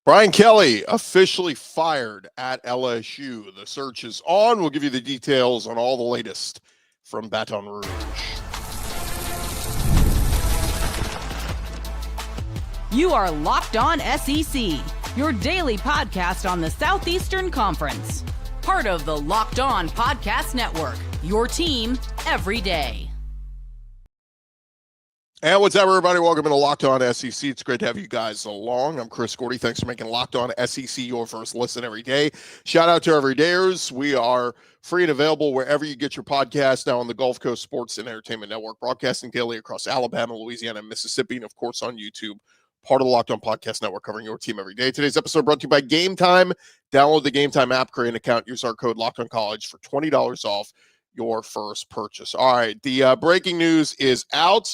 Brian Kelly officially fired at LSU. The search is on. We'll give you the details on all the latest from Baton Rouge. You are Locked On SEC, your daily podcast on the Southeastern Conference. Part of the Locked On Podcast Network, your team every day. And what's up, everybody? Welcome to Locked On SEC. It's great to have you guys along. I'm Chris Gordy. Thanks for making Locked On SEC your first listen every day. Shout out to everydayers. We are free and available wherever you get your podcasts now on the Gulf Coast Sports and Entertainment Network, broadcasting daily across Alabama, Louisiana, and Mississippi, and of course on YouTube, part of the Locked On Podcast Network, covering your team every day. Today's episode brought to you by Gametime. Download the Gametime app, create an account, use our code Locked On College for $20 off your first purchase. All right, the breaking news is out.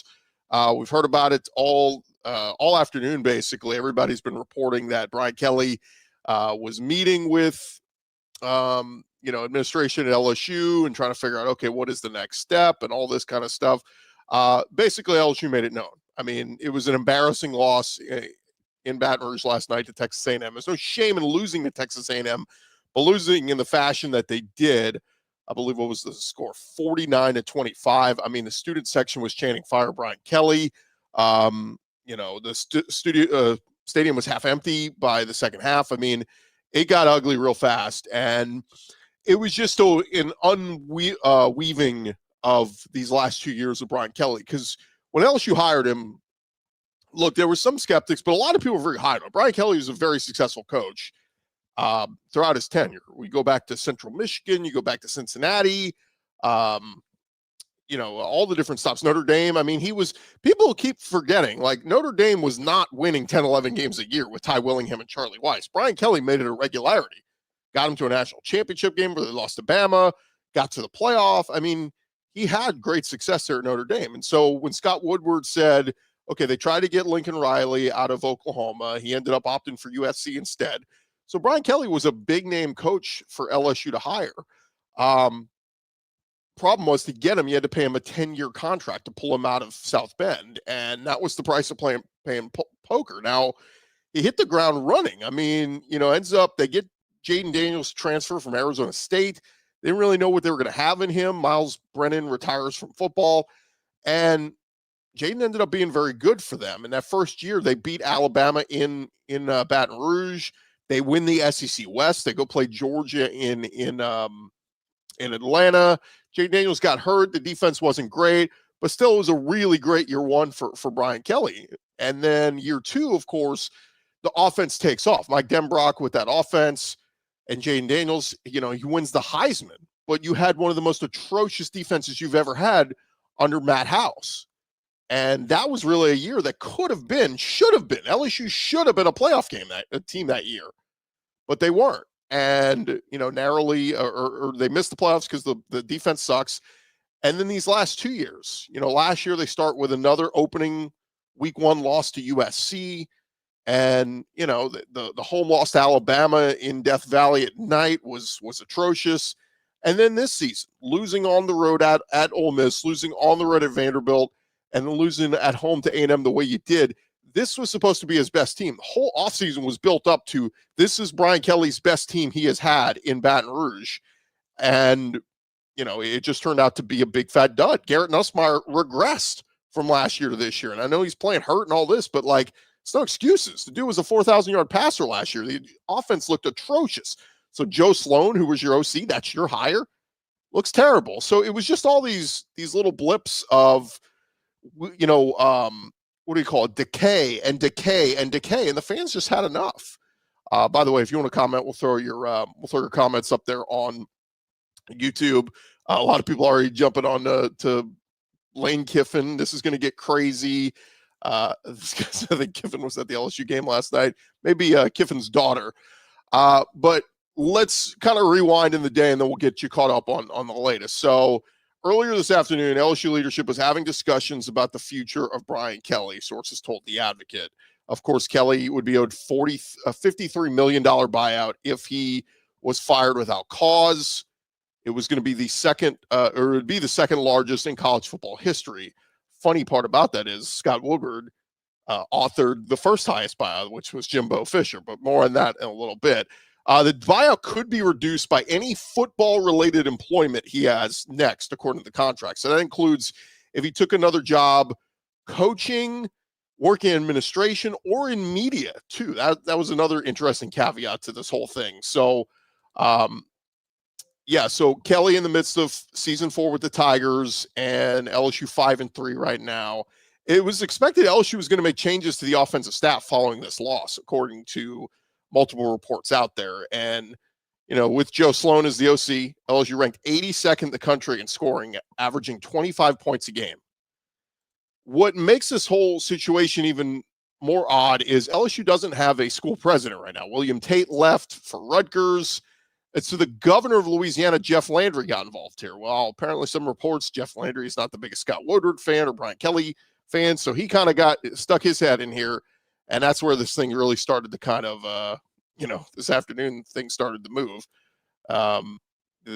We've heard about it all afternoon, basically. Everybody's been reporting that Brian Kelly was meeting with, administration at LSU and trying to figure out, okay, what is the next step and all this kind of stuff. Basically, LSU made it known. I mean, it was an embarrassing loss in Baton Rouge last night to Texas A&M. There's no shame in losing to Texas A&M, but losing in the fashion that they did. I believe what was the score, 49-25. I mean, the student section was chanting "Fire Brian Kelly." The stadium was half empty by the second half. I mean, it got ugly real fast, and it was just an unweaving of these last 2 years of Brian Kelly. Because when LSU hired him, look, there were some skeptics, but a lot of people were very high on him. Brian Kelly was a very successful coach. Throughout his tenure, we go back to Central Michigan, you go back to Cincinnati, all the different stops. Notre Dame. I mean, people keep forgetting, like Notre Dame was not winning 10, 11 games a year with Ty Willingham and Charlie Weiss. Brian Kelly made it a regularity, got him to a national championship game where they lost to Bama, got to the playoff. I mean, he had great success there at Notre Dame. And so when Scott Woodward said, okay, they tried to get Lincoln Riley out of Oklahoma, he ended up opting for USC instead. So Brian Kelly was a big-name coach for LSU to hire. Problem was, to get him, you had to pay him a 10-year contract to pull him out of South Bend, and that was the price of paying poker. Now, he hit the ground running. I mean, ends up they get Jaden Daniels transfer from Arizona State. They didn't really know what they were going to have in him. Miles Brennan retires from football, and Jaden ended up being very good for them. In that first year, they beat Alabama in Baton Rouge. They win the SEC West. They go play Georgia in Atlanta. Jaden Daniels got hurt. The defense wasn't great, but still it was a really great year one for Brian Kelly. And then year two, of course, the offense takes off. Mike Denbrock with that offense, and Jaden Daniels, he wins the Heisman. But you had one of the most atrocious defenses you've ever had under Matt House. And that was really a year that should have been. LSU should have been a playoff team that year, but they weren't. And, narrowly, or they missed the playoffs because the defense sucks. And then these last 2 years, last year they start with another opening week one loss to USC. And, the home loss to Alabama in Death Valley at night was atrocious. And then this season, losing on the road at Ole Miss, losing on the road at Vanderbilt, and then losing at home to A&M the way you did. This was supposed to be his best team. The whole offseason was built up to, this is Brian Kelly's best team he has had in Baton Rouge. And, it just turned out to be a big fat dud. Garrett Nussmeier regressed from last year to this year. And I know he's playing hurt and all this, but it's no excuses. The dude was a 4,000-yard passer last year. The offense looked atrocious. So Joe Sloan, who was your OC, that's your hire, looks terrible. So it was just all these little blips of, what do you call it? Decay and decay and decay, and the fans just had enough. By the way, if you want to comment, we'll throw your comments up there on YouTube. A lot of people are already jumping on to Lane Kiffin. This is going to get crazy. I think Kiffin was at the LSU game last night. Maybe Kiffin's daughter. But let's kind of rewind in the day, and then we'll get you caught up on the latest. So earlier this afternoon, LSU leadership was having discussions about the future of Brian Kelly, sources told The Advocate. Of course, Kelly would be owed a $53 million buyout if he was fired without cause. It was going to be the second largest in college football history. Funny part about that is Scott Woodward authored the first highest buyout, which was Jimbo Fisher, but more on that in a little bit. The buyout could be reduced by any football-related employment he has next, according to the contract. So that includes if he took another job coaching, working in administration, or in media, too. That was another interesting caveat to this whole thing. So, so Kelly in the midst of season 4 with the Tigers and LSU 5-3 right now. It was expected LSU was going to make changes to the offensive staff following this loss, according to multiple reports out there. And, with Joe Sloan as the OC, LSU ranked 82nd in the country in scoring, averaging 25 points a game. What makes this whole situation even more odd is LSU doesn't have a school president right now. William Tate left for Rutgers. And so the governor of Louisiana, Jeff Landry, got involved here. Well, apparently some reports, Jeff Landry is not the biggest Scott Woodward fan or Brian Kelly fan. So he kind of stuck his head in here. And that's where this thing really started to kind of, this afternoon, things started to move.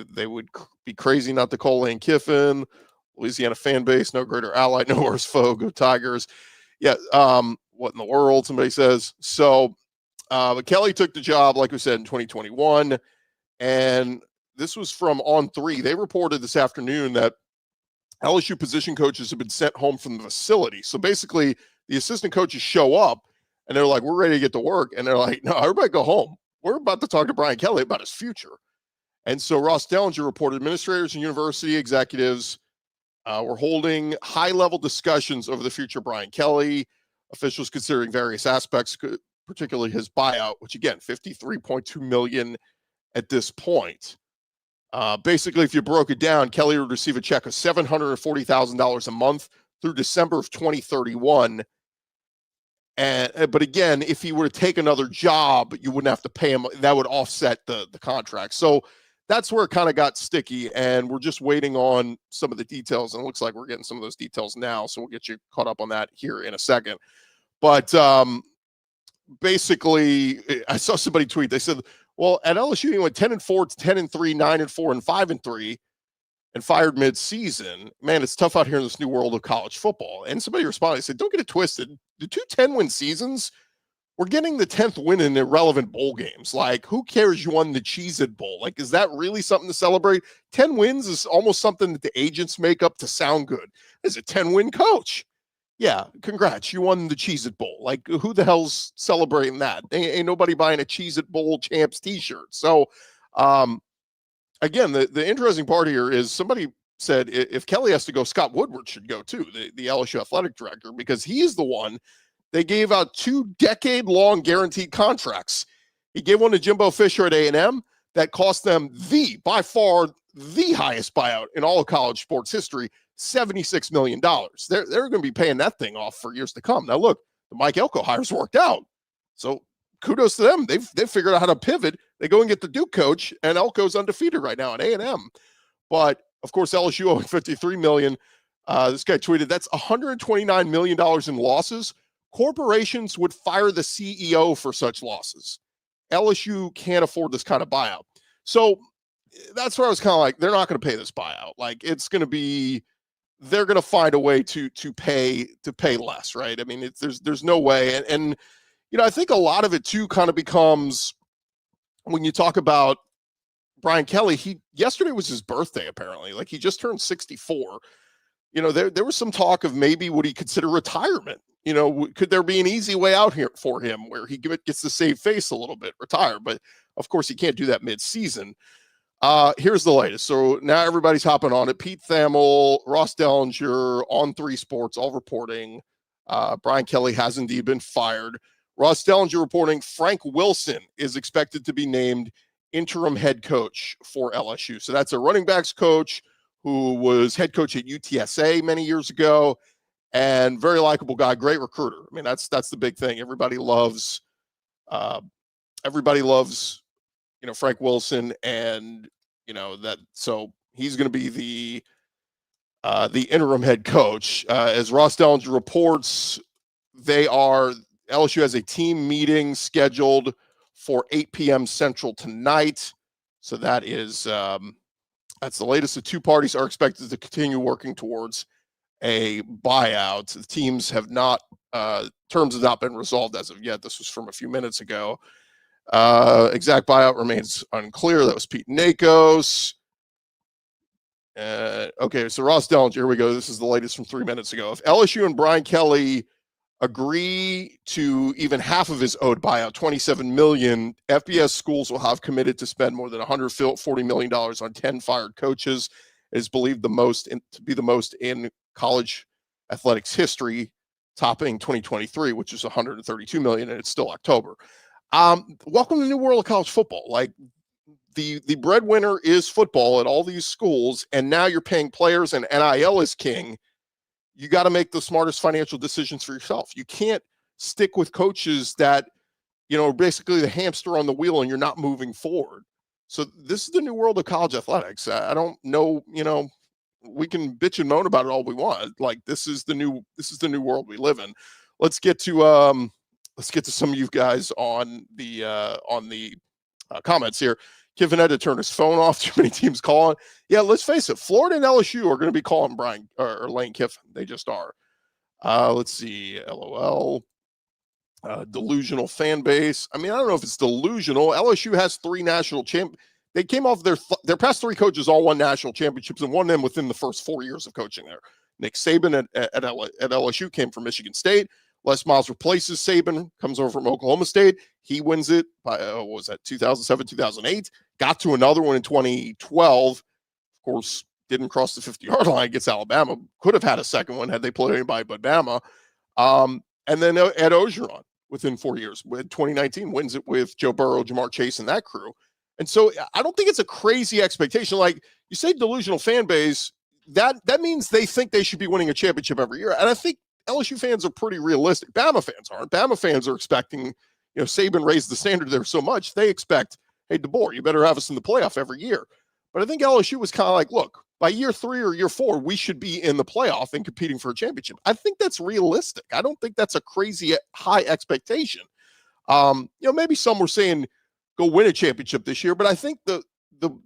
They would be crazy not to call Lane Kiffin. Louisiana fan base, no greater ally, no worse foe, go Tigers. Yeah, what in the world, somebody says. So, but Kelly took the job, like we said, in 2021. And this was from On3. They reported this afternoon that LSU position coaches have been sent home from the facility. So basically, the assistant coaches show up, and they're like, we're ready to get to work. And they're like, no, everybody go home. We're about to talk to Brian Kelly about his future. And so Ross Dellinger reported administrators and university executives were holding high-level discussions over the future of Brian Kelly, officials considering various aspects, particularly his buyout, which, again, $53.2 million at this point. Basically, if you broke it down, Kelly would receive a check of $740,000 a month through December of 2031. But again, if he were to take another job, you wouldn't have to pay him. That would offset the contract. So that's where it kind of got sticky, and we're just waiting on some of the details, and it looks like we're getting some of those details now, so we'll get you caught up on that here in a second. But basically, I saw somebody tweet, they said, well, at LSU, he went 10-4 to 10-3, 9-4, and 5-3, and fired mid-season. Man, it's tough out here in this new world of college football. And somebody responded, they said, don't get it twisted. The 2 10-win seasons, we're getting the 10th win in irrelevant bowl games. Like, who cares you won the Cheez-It Bowl? Like, is that really something to celebrate? 10 wins is almost something that the agents make up to sound good. As a 10-win coach. Yeah, congrats. You won the Cheez-It Bowl. Like, who the hell's celebrating that? Ain't nobody buying a Cheez-It Bowl champs t-shirt. So, again, the interesting part here is somebody said if Kelly has to go, Scott Woodward should go too, the LSU athletic director, because he is the one. They gave out 2 decade-long guaranteed contracts. He gave one to Jimbo Fisher at A&M that cost them by far the highest buyout in all of college sports history, $76 million. They're going to be paying that thing off for years to come. Now, look, the Mike Elko hires worked out. So kudos to them. They've figured out how to pivot. They go and get the Duke coach, and Elko's undefeated right now at A&M. But, of course, LSU owing $53 million. This guy tweeted, that's $129 million in losses. Corporations would fire the CEO for such losses. LSU can't afford this kind of buyout. So that's where I was kind of like, they're not going to pay this buyout. Like, it's going to be, they're going to find a way to pay less, right? I mean, there's no way. And I think a lot of it too kind of becomes when you talk about Brian Kelly, yesterday was his birthday, apparently. Like, he just turned 64. There was some talk of maybe would he consider retirement? Could there be an easy way out here for him where he gets to save face a little bit, retire? But of course, he can't do that mid-season. Here's the latest. So now everybody's hopping on it. Pete Thamel, Ross Dellinger, On3 Sports, all reporting. Brian Kelly has indeed been fired. Ross Dellinger reporting Frank Wilson is expected to be named interim head coach for LSU. So that's a running backs coach who was head coach at UTSA many years ago. And very likable guy, great recruiter. I mean, that's the big thing. Everybody loves, Frank Wilson, and that. So he's going to be the interim head coach. As Ross Dellinger reports, LSU has a team meeting scheduled for 8 p.m. Central tonight. So that is that's the latest. The 2 parties are expected to continue working towards a buyout. The teams have not Terms have not been resolved as of yet. This was from a few minutes ago. Exact buyout remains unclear. That was Pete Nakos. Okay, so Ross Dellinger, here we go. This is the latest from 3 minutes ago. If LSU and Brian Kelly agree to even half of his owed buyout, $27 million, FBS schools will have committed to spend more than $140 million on 10 fired coaches. It is believed to be the most in college athletics history, topping 2023, which is $132 million, and it's still October. Welcome to the new world of college football. Like, the breadwinner is football at all these schools, and now you're paying players, and NIL is king. You got to make the smartest financial decisions for yourself. You can't stick with coaches that, are basically the hamster on the wheel and you're not moving forward. So this is the new world of college athletics. I don't know, we can bitch and moan about it all we want. Like, this is the new world we live in. Let's get to some of you guys on the comments here. Kiffin had to turn his phone off. Too many teams calling. Yeah, let's face it. Florida and LSU are going to be calling Brian or Lane Kiffin. They just are. Let's see. LOL. Delusional fan base. I mean, I don't know if it's delusional. LSU has 3 national champ. They came off their past 3 coaches all won national championships and won them within the first 4 years of coaching there. Nick Saban at LSU came from Michigan State. Les Miles replaces Saban, comes over from Oklahoma State. He wins it by, 2007, 2008. Got to another one in 2012. Of course, didn't cross the 50-yard line against Alabama. Could have had a second one had they played anybody but Bama. And then Ed Ogeron, within 4 years, with 2019, wins it with Joe Burrow, Jamar Chase, and that crew. And so I don't think it's a crazy expectation. Like, you say delusional fan base, that means they think they should be winning a championship every year. And I think LSU fans are pretty realistic. Bama fans aren't. Bama fans are expecting, Saban raised the standard there so much, they expect, hey, DeBoer, you better have us in the playoff every year. But I think LSU was kind of like, look, by year 3 or year 4, we should be in the playoff and competing for a championship. I think that's realistic. I don't think that's a crazy high expectation. Maybe some were saying go win a championship this year, but I think the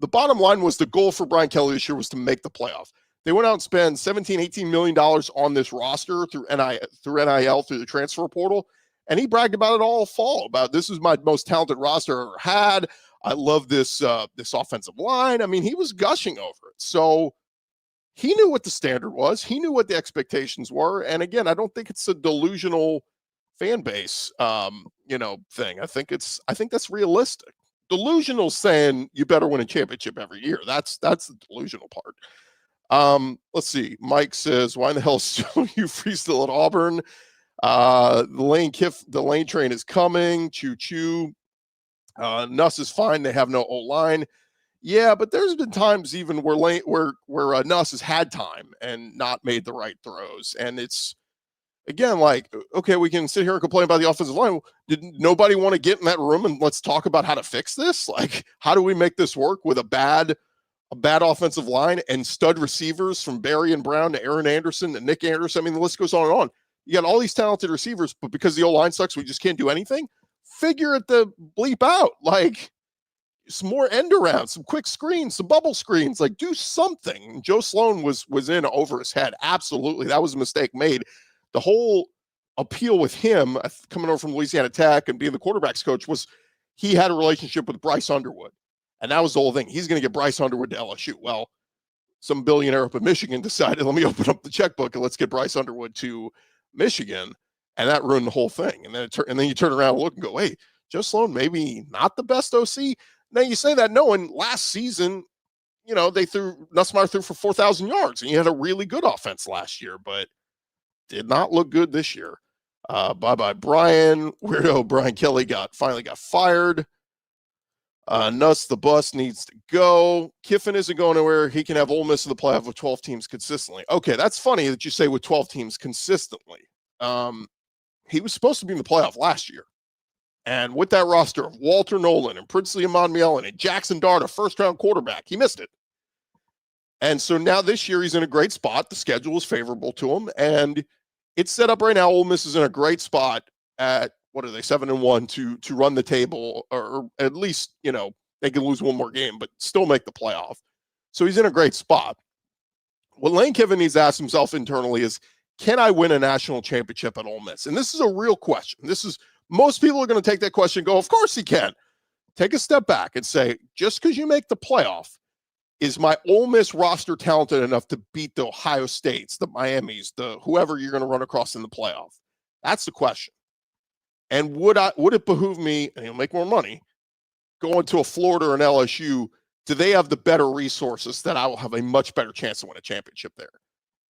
bottom line was the goal for Brian Kelly this year was to make the playoff. They went out and spent $18 million on this roster through NIL, through the transfer portal. And he bragged about it all fall, about this is my most talented roster I've ever had. I love this offensive line. I mean, he was gushing over it. So he knew what the standard was. He knew what the expectations were. And again, I don't think it's a delusional fan base, thing. I think that's realistic. Delusional saying you better win a championship every year. That's the delusional part. Let's see. Mike says, why in the hell is you free still at Auburn? The Lane train is coming. Choo choo. Nuss is fine. They have no O-line. Yeah, but there's been times even where Nuss has had time and not made the right throws. And it's, again, like, okay, we can sit here and complain about the offensive line. Did nobody want to get in that room and let's talk about how to fix this? Like, how do we make this work with a bad offensive line and stud receivers from Barry and Brown to Aaron Anderson to Nick Anderson? I mean, the list goes on and on. You got all these talented receivers, but because the O-line sucks, we just can't do anything. Figure it the bleep out. Like, some more end arounds, some quick screens, some bubble screens, like, do something. Joe Sloan was in over his head. Absolutely. That was a mistake made. The whole appeal with him coming over from Louisiana Tech and being the quarterback's coach was he had a relationship with Bryce Underwood. And that was the whole thing. He's going to get Bryce Underwood to LSU. Well, some billionaire up in Michigan decided, let me open up the checkbook and let's get Bryce Underwood to Michigan. And that ruined the whole thing. And then you turn around and look and go, hey, Joe Sloan, maybe not the best OC. Now you say that knowing last season, Nussmeier threw for 4,000 yards and you had a really good offense last year, but did not look good this year. Bye-bye, Brian. Weirdo Brian Kelly finally got fired. Nuss, the bus needs to go. Kiffin isn't going anywhere. He can have Ole Miss in the playoff with 12 teams consistently. Okay, that's funny that you say with 12 teams consistently. He was supposed to be in the playoff last year. And with that roster of Walter Nolan and Princely Amon-Mielon and Jackson Dart, a first-round quarterback, he missed it. And so now this year he's in a great spot. The schedule is favorable to him. And it's set up right now. Ole Miss is in a great spot at, 7-1 to run the table, or at least, they can lose one more game, but still make the playoff. So he's in a great spot. What Lane Kiffin needs to ask himself internally is, can I win a national championship at Ole Miss? And this is a real question. Most people are going to take that question and go, of course he can. Take a step back and say, just because you make the playoff, is my Ole Miss roster talented enough to beat the Ohio States, the Miamis, the whoever you're going to run across in the playoff? That's the question. And would it behoove me, and you'll make more money, going to a Florida or an LSU? Do they have the better resources that I will have a much better chance to win a championship there?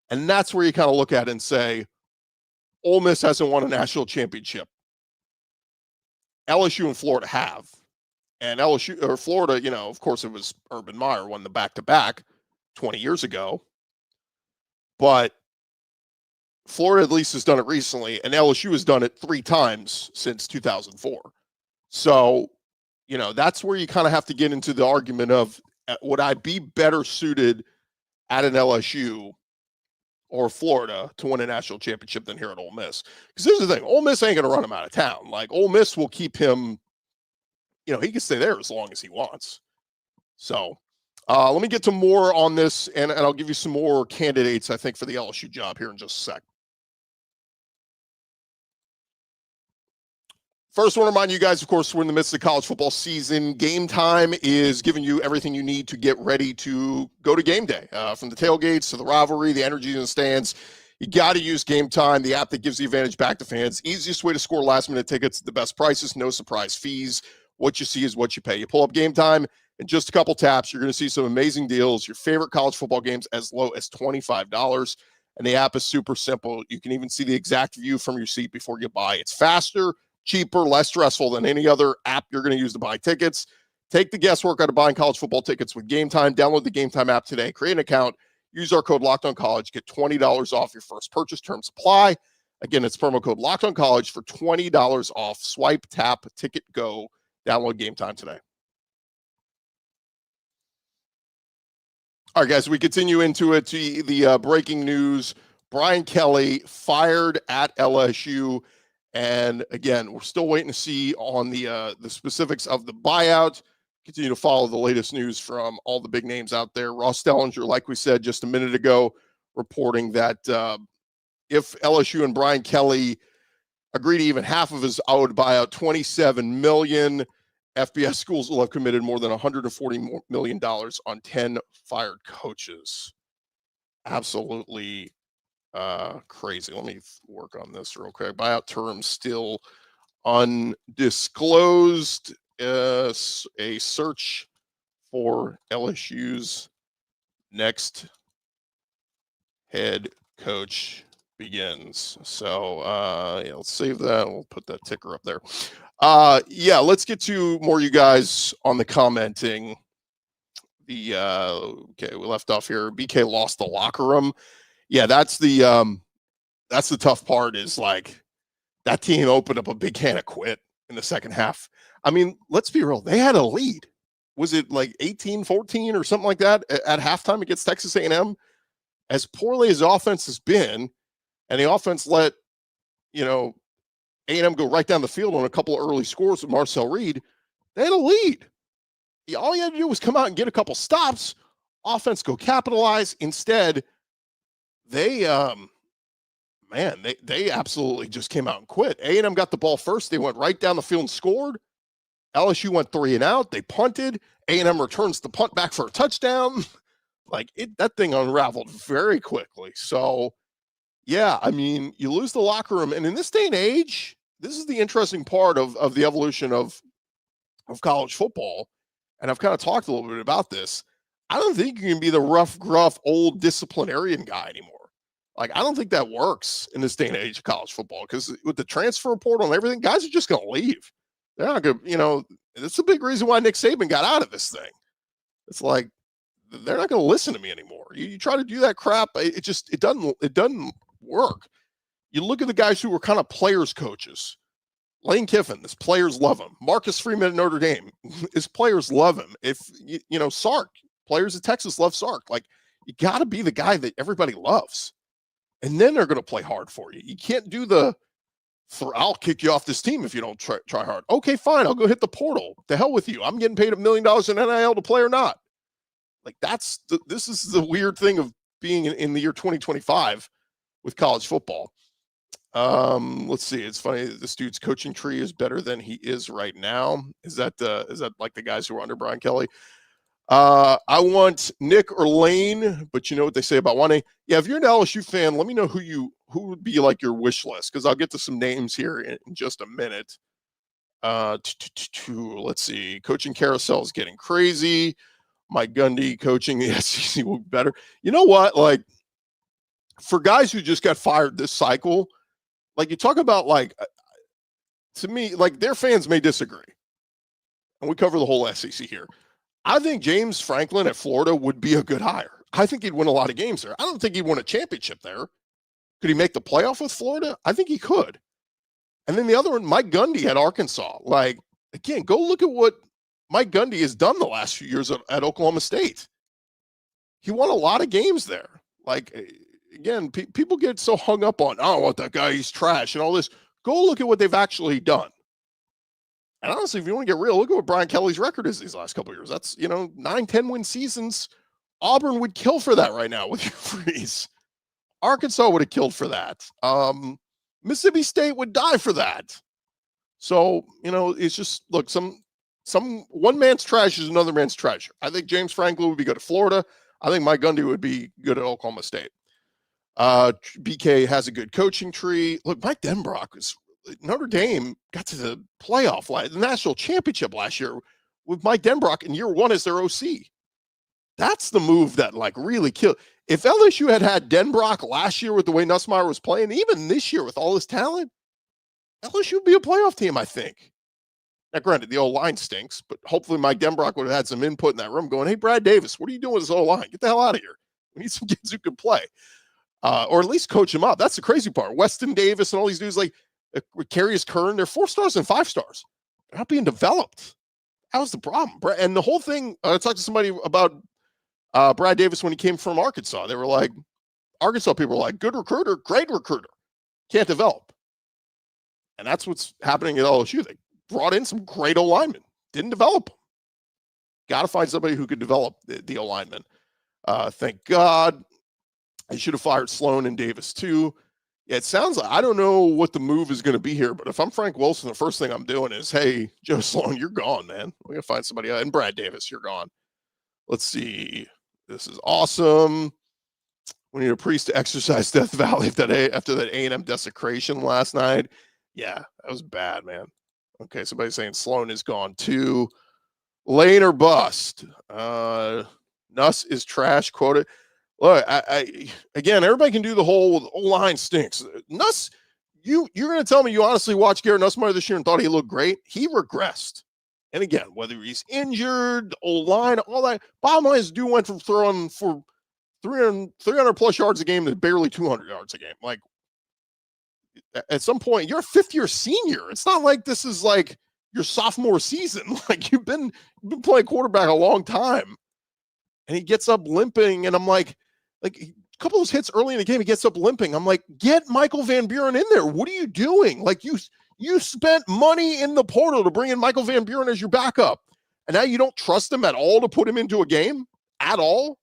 And that's where you kind of look at it and say, Ole Miss hasn't won a national championship. LSU and Florida have. And LSU or Florida, of course, it was Urban Meyer won the back-to-back 20 years ago. But Florida at least has done it recently, and LSU has done it 3 times since 2004. So, that's where you kind of have to get into the argument of, would I be better suited at an LSU or Florida to win a national championship than here at Ole Miss? Because here's the thing, Ole Miss ain't going to run him out of town. Like, Ole Miss will keep him, he can stay there as long as he wants. So let me get to more on this, and I'll give you some more candidates, I think, for the LSU job here in just a sec. First, I want to remind you guys, of course, we're in the midst of college football season. Gametime is giving you everything you need to get ready to go to game day. From the tailgates to the rivalry, the energy in the stands, you got to use Gametime, the app that gives the advantage back to fans. Easiest way to score last-minute tickets, the best prices, no surprise fees. What you see is what you pay. You pull up Gametime, in just a couple taps, you're going to see some amazing deals. Your favorite college football games as low as $25. And the app is super simple. You can even see the exact view from your seat before you buy. It's faster, cheaper, less stressful than any other app you're going to use to buy tickets. Take the guesswork out of buying college football tickets with Gametime. Download the Gametime app today. Create an account. Use our code LOCKEDONCollege. Get $20 off your first purchase. Terms apply. Again, it's promo code LOCKEDONCollege for $20 off. Swipe, tap, ticket, go. Download Gametime today. All right, guys, we continue into it to the breaking news. Brian Kelly fired at LSU. And again, we're still waiting to see on the specifics of the buyout. Continue to follow the latest news from all the big names out there. Ross Dellinger, like we said just a minute ago, reporting that if LSU and Brian Kelly agree to even half of his owed buyout, $27 million, FBS schools will have committed more than $140 million on 10 fired coaches. Absolutely crazy. Let me work on this real quick. Buyout terms still undisclosed. A search for LSU's next head coach begins. So yeah, let's save that. We'll put that ticker up there. Yeah, let's get to more you guys on the commenting. Okay, we left off here. BK lost the locker room. Yeah, that's the tough part, is like that team opened up a big can of quit in the second half. I mean, let's be real. They had a lead. Was it like 18-14 or something like that at halftime against Texas A&M? As poorly as the offense has been, and the offense let, A&M go right down the field on a couple of early scores with Marcel Reed, they had a lead. All you had to do was come out and get a couple stops, offense go capitalize. Instead, they absolutely just came out and quit. A&M got the ball first. They went right down the field and scored. LSU went 3 and out. They punted. A&M returns the punt back for a touchdown. That thing unraveled very quickly. So, yeah, I mean, you lose the locker room. And in this day and age, this is the interesting part of the evolution of college football. And I've kind of talked a little bit about this. I don't think you can be the rough, gruff, old disciplinarian guy anymore. I don't think that works in this day and age of college football, because with the transfer portal and everything, guys are just going to leave. They're not going to, that's a big reason why Nick Saban got out of this thing. It's like, they're not going to listen to me anymore. You try to do that crap, it doesn't work. You look at the guys who were kind of players coaches. Lane Kiffin, his players love him. Marcus Freeman at Notre Dame, his players love him. If Sark, players at Texas love Sark. You got to be the guy that everybody loves, and then they're going to play hard for you. You can't do I'll kick you off this team if you don't try hard. Okay, fine, I'll go hit the portal. To hell with you. I'm getting paid $1 million in NIL to play or not. This is the weird thing of being in the year 2025 with college football. Let's see. It's funny. This dude's coaching tree is better than he is right now. Is that like the guys who are under Brian Kelly? I want Nick or Lane, but you know what they say about wanting. Yeah, if you're an LSU fan, let me know who would be like your wish list, because I'll get to some names here in just a minute. Let's see. Coaching carousel is getting crazy. Mike Gundy coaching the SEC will be better. You know what? Like, for guys who just got fired this cycle, like, you talk about, like, to me, like, their fans may disagree, and we cover the whole SEC here. I think James Franklin at Florida would be a good hire. I think he'd win a lot of games there. I don't think he'd win a championship there. Could he make the playoff with Florida? I think he could. And then the other one, Mike Gundy at Arkansas. Like, again, go look at what Mike Gundy has done the last few years at Oklahoma State. He won a lot of games there. Like, again, people get so hung up on, oh, what that guy, he's trash and all this. Go look at what they've actually done. And honestly, if you want to get real, look at what Brian Kelly's record is these last couple of years. That's, 9-10 win seasons. Auburn would kill for that right now with Hugh Freeze. Arkansas would have killed for that. Mississippi State would die for that. So, it's just, look, some one man's trash is another man's treasure. I think James Franklin would be good at Florida. I think Mike Gundy would be good at Oklahoma State. BK has a good coaching tree. Look, Mike Denbrock Notre Dame got to the playoff, the national championship last year with Mike Denbrock in year one as their OC. That's the move that, like, really killed. If LSU had Denbrock last year with the way Nussmeier was playing, even this year with all his talent, LSU would be a playoff team, I think. Now, granted, the O-line stinks, but hopefully Mike Denbrock would have had some input in that room going, hey, Brad Davis, what are you doing with this O-line? Get the hell out of here. We need some kids who can play. Or at least coach them up. That's the crazy part. Weston Davis and all these dudes, like, Carius Kern, they're 4 stars and 5 stars. They're not being developed. That was the problem. And the whole thing, I talked to somebody about Brad Davis when he came from Arkansas. They were like, Arkansas people were like, good recruiter, great recruiter. Can't develop. And that's what's happening at LSU. They brought in some great O-linemen. Didn't develop them. Got to find somebody who could develop the O-linemen. Thank God. I should have fired Sloan and Davis too. Yeah, it sounds like, I don't know what the move is going to be here, but if I'm Frank Wilson, the first thing I'm doing is, hey, Joe Sloan, you're gone, man. We're going to find somebody else. And Brad Davis, you're gone. Let's see. This is awesome. We need a priest to exercise Death Valley after that A&M desecration last night. Yeah, that was bad, man. Okay, somebody's saying Sloan is gone too. Lane or bust. Nuss is trash, quoted. Look, I again, everybody can do the whole O-line stinks. Nuss, you're going to tell me you honestly watched Garrett Nussmeier this year and thought he looked great? He regressed. And again, whether he's injured, O-line, all that, bottom line is dude went from throwing for 300 plus yards a game to barely 200 yards a game. Like, at some point, you're a fifth-year senior. It's not like this is like your sophomore season. Like, you've been playing quarterback a long time. And he gets up limping, and I'm like a couple of those hits early in the game, he gets up limping. I'm like, get Michael Van Buren in there. What are you doing? Like, you spent money in the portal to bring in Michael Van Buren as your backup, and now you don't trust him at all to put him into a game at all?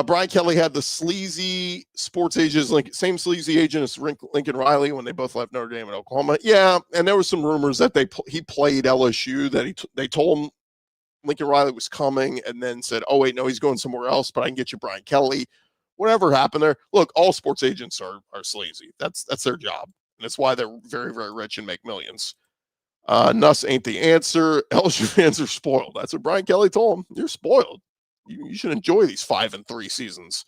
Brian Kelly had the sleazy sports agent, same sleazy agent as Lincoln Riley when they both left Notre Dame and Oklahoma. Yeah, and there were some rumors that he played LSU, that they told him Lincoln Riley was coming and then said, oh, wait, no, he's going somewhere else, but I can get you Brian Kelly. Whatever happened there. Look, all sports agents are sleazy. That's their job. And that's why they're very, very rich and make millions. Nuss ain't the answer. LSU fans are spoiled. That's what Brian Kelly told him. You're spoiled. You should enjoy these 5-3 seasons.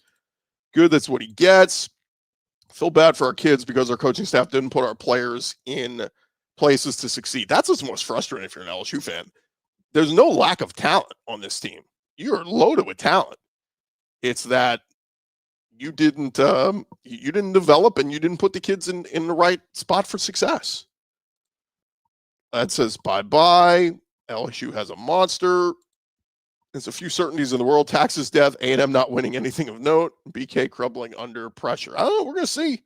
Good, that's what he gets. Feel bad for our kids because our coaching staff didn't put our players in places to succeed. That's what's most frustrating if you're an LSU fan. There's no lack of talent on this team. You're loaded with talent. It's that you didn't develop and you didn't put the kids in the right spot for success. That says bye-bye. LSU has a monster. There's a few certainties in the world. Taxes, death, A&M not winning anything of note. BK crumbling under pressure. I don't know. We're going to see.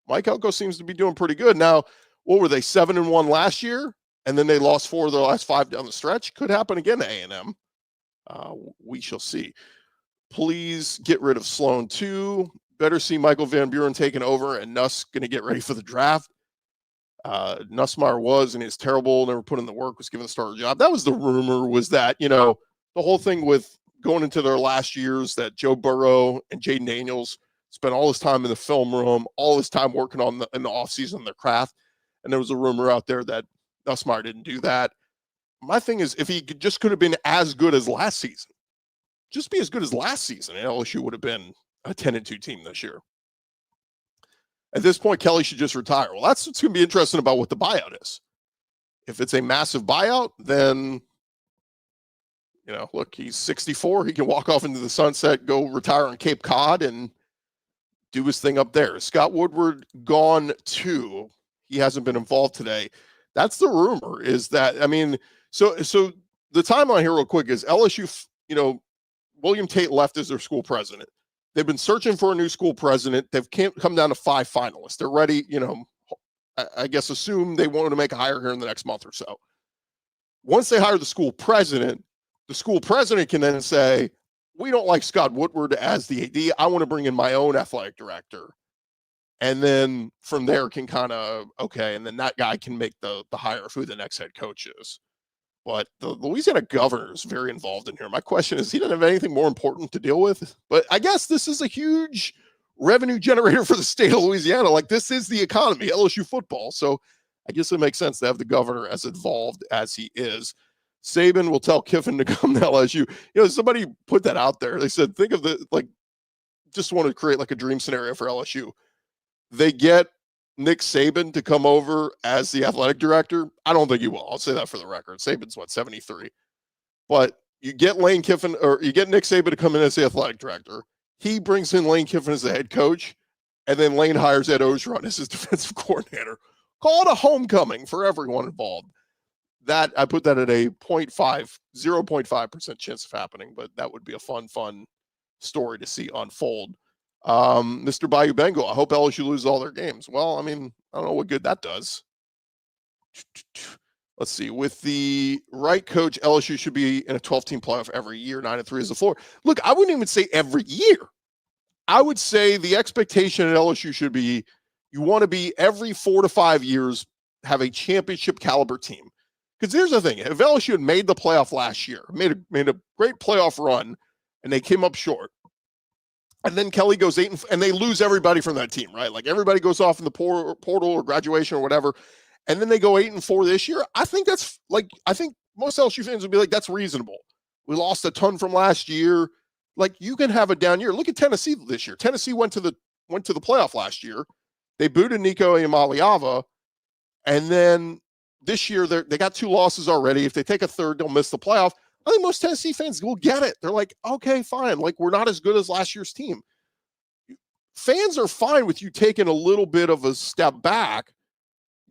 Mike Elko seems to be doing pretty good. Now, what were they, 7-1 last year? And then they lost 4 of their last 5 down the stretch. Could happen again to A&M. We shall see. Please get rid of Sloan too. better see Michael Van Buren taking over and Nuss going to get ready for the draft. Nussmeier was, and he's terrible, never put in the work, was given the starter job. That was the rumor, was that, the whole thing with going into their last years, that Joe Burrow and Jaden Daniels spent all this time in the film room, all this time working in the offseason, their craft. And there was a rumor out there that Nussmeier didn't do that. My thing is, if he just could have been as good as last season, just be as good as last season, and LSU would have been a 10-2 team this year. At this point, Kelly should just retire. Well, that's what's going to be interesting about what the buyout is. If it's a massive buyout, then, look, he's 64. He can walk off into the sunset, go retire on Cape Cod, and do his thing up there. Scott Woodward gone too. He hasn't been involved today. That's the rumor, is that, so the timeline here real quick is LSU, William Tate left as their school president. They've been searching for a new school president. They've come down to 5 finalists. They're ready, I guess assume they want to make a hire here in the next month or so. Once they hire the school president can then say, we don't like Scott Woodward as the AD. I want to bring in my own athletic director. And then from there can kind of, okay, and then that guy can make the hire of who the next head coach is. But the Louisiana governor is very involved in here. My question is, he doesn't have anything more important to deal with. But I guess this is a huge revenue generator for the state of Louisiana. Like, this is the economy, LSU football. So I guess it makes sense to have the governor as involved as he is. Saban will tell Kiffin to come to LSU. Somebody put that out there. They said, think of just want to create like a dream scenario for LSU. They get Nick Saban to come over as the athletic director. I don't think he will. I'll say that for the record. Saban's 73. But you get Lane Kiffin, or you get Nick Saban to come in as the athletic director. He brings in Lane Kiffin as the head coach, and then Lane hires Ed Ogeron as his defensive coordinator. Call it a homecoming for everyone involved. That, I put that at a 0.5% chance of happening, but that would be a fun story to see unfold. Mr. Bayou Bengal, I hope LSU loses all their games. Well, I don't know what good that does. Let's see. With the right coach, LSU should be in a 12-team playoff every year. 9-3 is the floor. Look, I wouldn't even say every year. I would say the expectation at LSU should be, you want to be every 4 to 5 years, have a championship caliber team. Because here's the thing. If LSU had made the playoff last year, made a great playoff run, and they came up short, and then Kelly goes 8 and they lose everybody from that team, right? Like, everybody goes off in the portal or graduation or whatever, and then they go 8-4 this year. I think I think most LSU fans would be like, that's reasonable. We lost a ton from last year. Like, you can have a down year. Look at Tennessee this year. Tennessee went to the playoff last year. They booted Nico Iamaleava, and then this year they got 2 losses already. If they take a third, they'll miss the playoff. I think most Tennessee fans will get it. They're like, okay, fine. Like, we're not as good as last year's team. Fans are fine with you taking a little bit of a step back.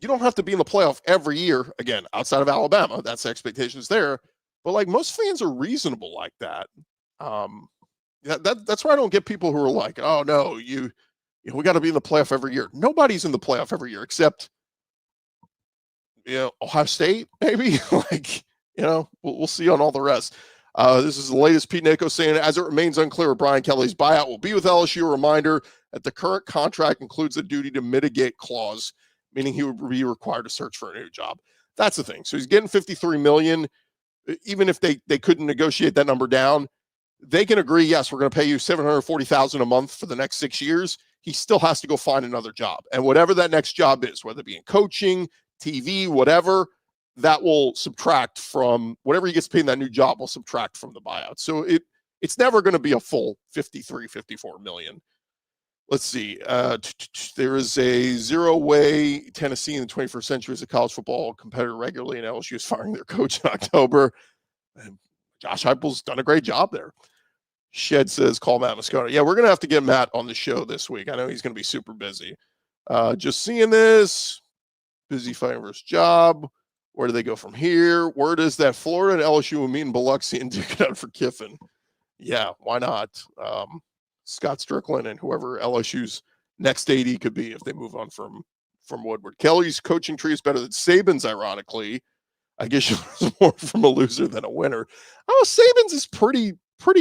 You don't have to be in the playoff every year. Again, outside of Alabama, that's the expectations there. But like, most fans are reasonable like that. That's why I don't get people who are like, oh no, we got to be in the playoff every year. Nobody's in the playoff every year except, Ohio State, maybe. Like, we'll see on all the rest. This is the latest. Pete Nako saying, as it remains unclear what Brian Kelly's buyout will be with LSU, a reminder that the current contract includes a duty to mitigate clause, meaning he would be required to search for a new job. That's the thing. So he's getting $53 million. Even if they couldn't negotiate that number down, they can agree, yes, we're going to pay you $740,000 a month for the next 6 years. He still has to go find another job. And whatever that next job is, whether it be in coaching, TV, whatever, that will subtract from whatever he gets paid in that new job, will subtract from the buyout. So it's never going to be a full 54 million. Let's see. There is a zero-way Tennessee in the 21st century as a college football competitor regularly, and LSU is firing their coach in October. And Josh Heupel's done a great job there. Shed says, call Matt Moscona. Yeah, we're going to have to get Matt on the show this week. I know he's going to be super busy. Just seeing this. Busy fighting for his job. Where do they go from here? Word is that Florida and LSU will meet in Biloxi and duke it out for Kiffin. Yeah, why not? Scott Strickland and whoever LSU's next AD could be if they move on from Woodward. Kelly's coaching tree is better than Saban's, ironically. I guess you learn more from a loser than a winner. Oh, Saban's is pretty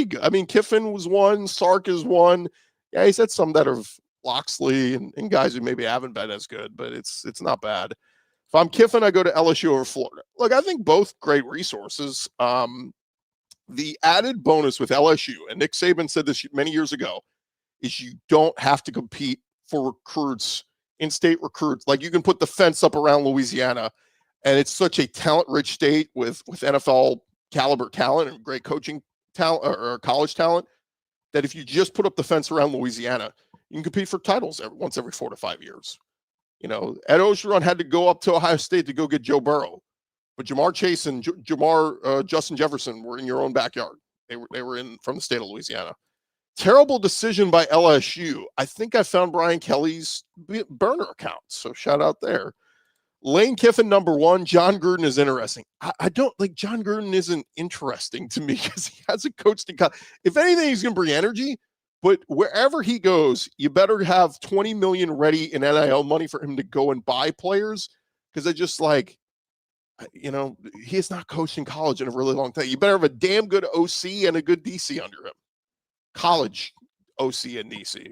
good. I mean, Kiffin was one. Sark is one. Yeah, he's had some that are Loxley and guys who maybe haven't been as good, but it's not bad. If I'm Kiffin, I go to LSU over Florida. Look, I think both great resources. The added bonus with LSU, and Nick Saban said this many years ago, is you don't have to compete for recruits, in-state recruits. Like, you can put the fence up around Louisiana, and it's such a talent-rich state with NFL caliber talent and great coaching talent or college talent that if you just put up the fence around Louisiana, you can compete for titles once every 4 to 5 years. You know, Ed Ogeron had to go up to Ohio State to go get Joe Burrow, but Jamar Chase and Justin Jefferson were in your own backyard. They were in from the state of Louisiana. Terrible decision by LSU. I think I found Brian Kelly's burner account, so shout out there. Lane Kiffin, number 1. John Gruden is interesting. I don't like John Gruden isn't interesting to me because he hasn't coached in college. If anything, he's going to bring energy, but wherever he goes, you better have $20 million ready in NIL money for him to go and buy players, because I just like, you know, he has not coached in college in a really long time. You better have a damn good OC and a good DC under him. College OC and DC.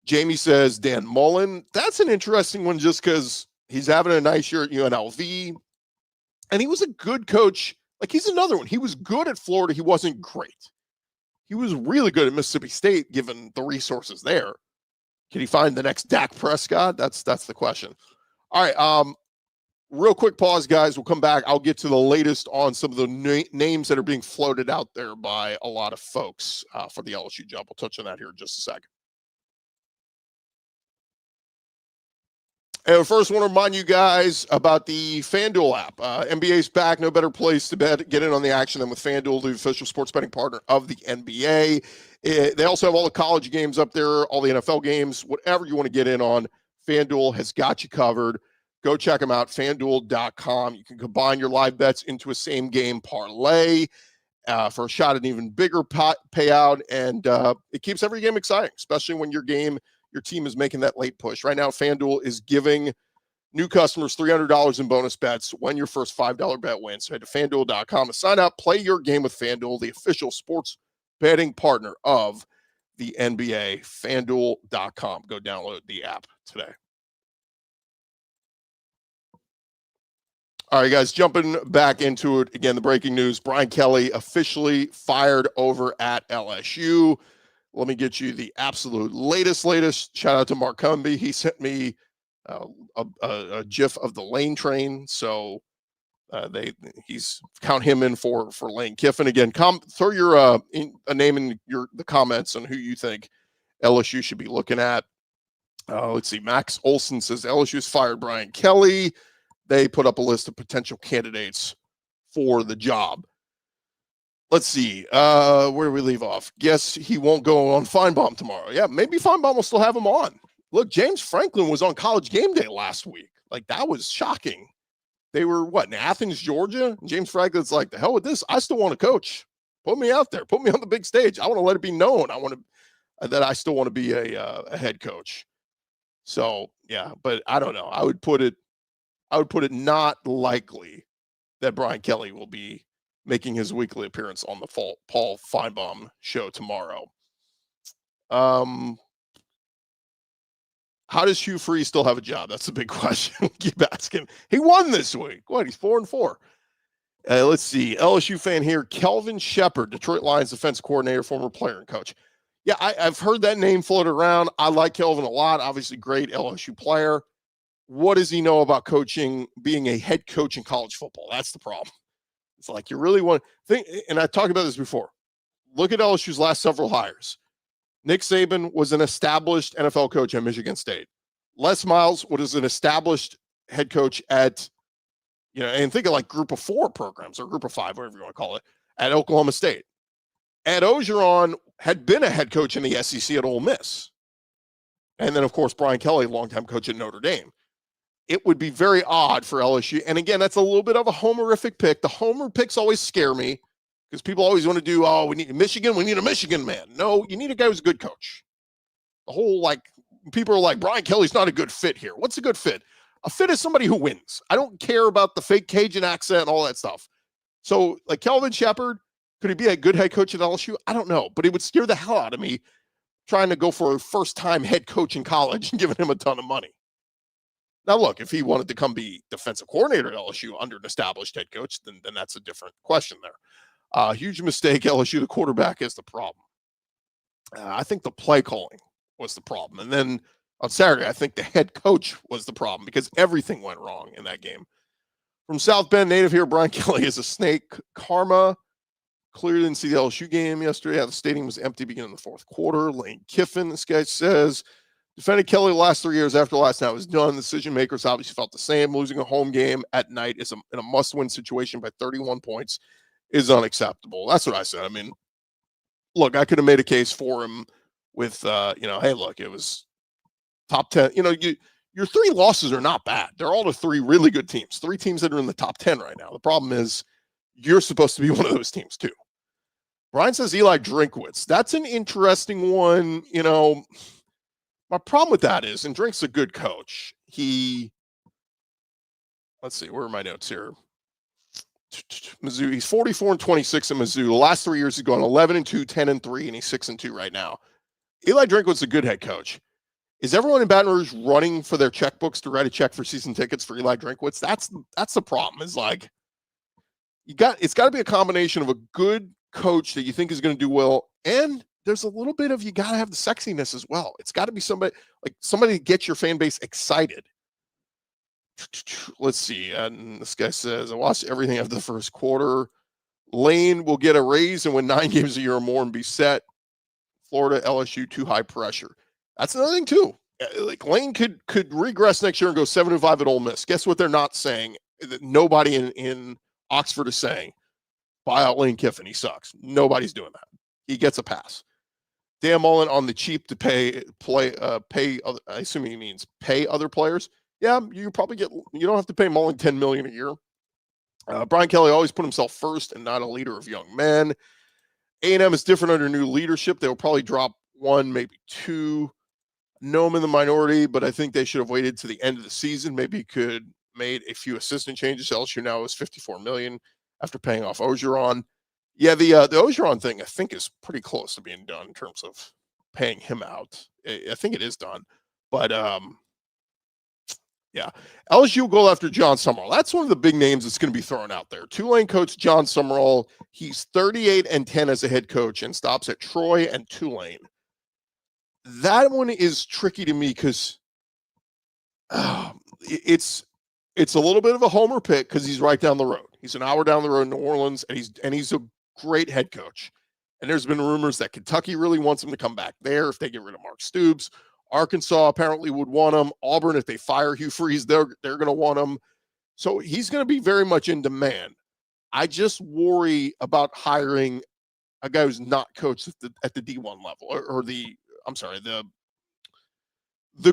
Jamie says Dan Mullen. That's an interesting one just because he's having a nice year at UNLV. And he was a good coach. Like, he's another one. He was good at Florida. He wasn't great. He was really good at Mississippi State, given the resources there. Can he find the next Dak Prescott? That's the question. All right. Real quick pause, guys. We'll come back. I'll get to the latest on some of the names that are being floated out there by a lot of folks for the LSU job. We'll touch on that here in just a second. And first, I want to remind you guys about the FanDuel app. NBA's back. No better place to get in on the action than with FanDuel, the official sports betting partner of the NBA. They also have all the college games up there, all the NFL games, whatever you want to get in on. FanDuel has got you covered. Go check them out, FanDuel.com. You can combine your live bets into a same-game parlay for a shot at an even bigger payout, and it keeps every game exciting, especially when your team is making that late push. Right now, FanDuel is giving new customers $300 in bonus bets when your first $5 bet wins. So head to FanDuel.com to sign up, play your game with FanDuel, the official sports betting partner of the NBA. FanDuel.com. Go download the app today. All right, guys, jumping back into it. Again, the breaking news, Brian Kelly officially fired over at LSU. Let me get you the absolute latest. Shout out to Mark Cumby. He sent me a GIF of the Lane train. So he's count him in for Lane Kiffin. Again, throw your a name in the comments on who you think LSU should be looking at. Let's see. Max Olson says LSU's fired Brian Kelly. They put up a list of potential candidates for the job. Let's see. Where do we leave off? Guess he won't go on Feinbaum tomorrow. Yeah, maybe Feinbaum will still have him on. Look, James Franklin was on College Game Day last week. Like, that was shocking. They were, in Athens, Georgia? James Franklin's like, the hell with this. I still want to coach. Put me out there. Put me on the big stage. I want to let it be known. That I still want to be a head coach. So, yeah, but I don't know. I would put it not likely that Brian Kelly will be making his weekly appearance on the Paul Feinbaum show tomorrow. How does Hugh Freeze still have a job? That's a big question. Keep asking. He won this week. What? He's 4-4. Let's see. LSU fan here. Kelvin Shepard, Detroit Lions defense coordinator, former player and coach. Yeah, I've heard that name floated around. I like Kelvin a lot. Obviously, great LSU player. What does he know about coaching, being a head coach in college football? That's the problem. It's like, you really want to think, and I talked about this before. Look at LSU's last several hires. Nick Saban was an established NFL coach at Michigan State. Les Miles was an established head coach at, and think of like group of 4 programs or group of 5, whatever you want to call it, at Oklahoma State. Ed Ogeron had been a head coach in the SEC at Ole Miss. And then, of course, Brian Kelly, longtime coach at Notre Dame. It would be very odd for LSU. And again, that's a little bit of a homerific pick. The homer picks always scare me because people always want to do, we need Michigan. We need a Michigan man. No, you need a guy who's a good coach. The whole, people are like, Brian Kelly's not a good fit here. What's a good fit? A fit is somebody who wins. I don't care about the fake Cajun accent and all that stuff. So, Kelvin Shepard, could he be a good head coach at LSU? I don't know, but it would scare the hell out of me trying to go for a first-time head coach in college and giving him a ton of money. Now, look, if he wanted to come be defensive coordinator at LSU under an established head coach, then that's a different question there. Huge mistake. LSU, the quarterback, is the problem. I think the play calling was the problem. And then on Saturday, I think the head coach was the problem because everything went wrong in that game. From South Bend, native here, Brian Kelly is a snake. Karma. Clearly didn't see the LSU game yesterday. The stadium was empty beginning of the fourth quarter. Lane Kiffin, this guy says, defended Kelly the last 3 years after last night was done. Decision makers obviously felt the same. Losing a home game at night is in a must-win situation by 31 points is unacceptable. That's what I said. I mean, look, I could have made a case for him with, hey, look, it was top 10. Your 3 losses are not bad. They're all to 3 really good teams, 3 teams that are in the top 10 right now. The problem is you're supposed to be one of those teams too. Brian says Eli Drinkwitz. That's an interesting one. My problem with that is, and Drink's a good coach. Let's see, where are my notes here? Mizzou, he's 44-26 at Mizzou. The last 3 years he's gone 11-2, 10-3, and he's 6-2 right now. Eli Drinkwitz is a good head coach. Is everyone in Baton Rouge running for their checkbooks to write a check for season tickets for Eli Drinkwitz? That's the problem. Is like it's got to be a combination of a good coach that you think is going to do well, and there's a little bit of you got to have the sexiness as well. It's got to be somebody to get your fan base excited. Let's see. And this guy says, I watched everything after the first quarter. Lane will get a raise and win 9 games a year or more and be set. Florida, LSU, too high pressure. That's another thing too. Like Lane could regress next year and go 7-5 at Ole Miss. Guess what they're not saying? That nobody in Oxford is saying, buy out Lane Kiffin. He sucks. Nobody's doing that. He gets a pass. Dan Mullen on the cheap to pay other, I assume he means pay other players. Yeah, you don't have to pay Mullen $10 million a year. Brian Kelly always put himself first and not a leader of young men. A&M is different under new leadership. They'll probably drop 1, maybe 2. No, I'm in the minority, but I think they should have waited to the end of the season. Maybe could made a few assistant changes. LSU now is $54 million after paying off Ogeron. Yeah, the Ogeron thing I think is pretty close to being done in terms of paying him out. I think it is done, but yeah, LSU will go after John Summerall. That's one of the big names that's going to be thrown out there. Tulane coach John Summerall. He's 38-10 as a head coach and stops at Troy and Tulane. That one is tricky to me because it's a little bit of a homer pick because he's right down the road. He's an hour down the road in New Orleans, and he's a great head coach. And there's been rumors that Kentucky really wants him to come back there if they get rid of Mark Stoops. Arkansas apparently would want him. Auburn, if they fire Hugh Freeze, they're going to want him. So he's going to be very much in demand. I just worry about hiring a guy who's not coached at the D1 level or the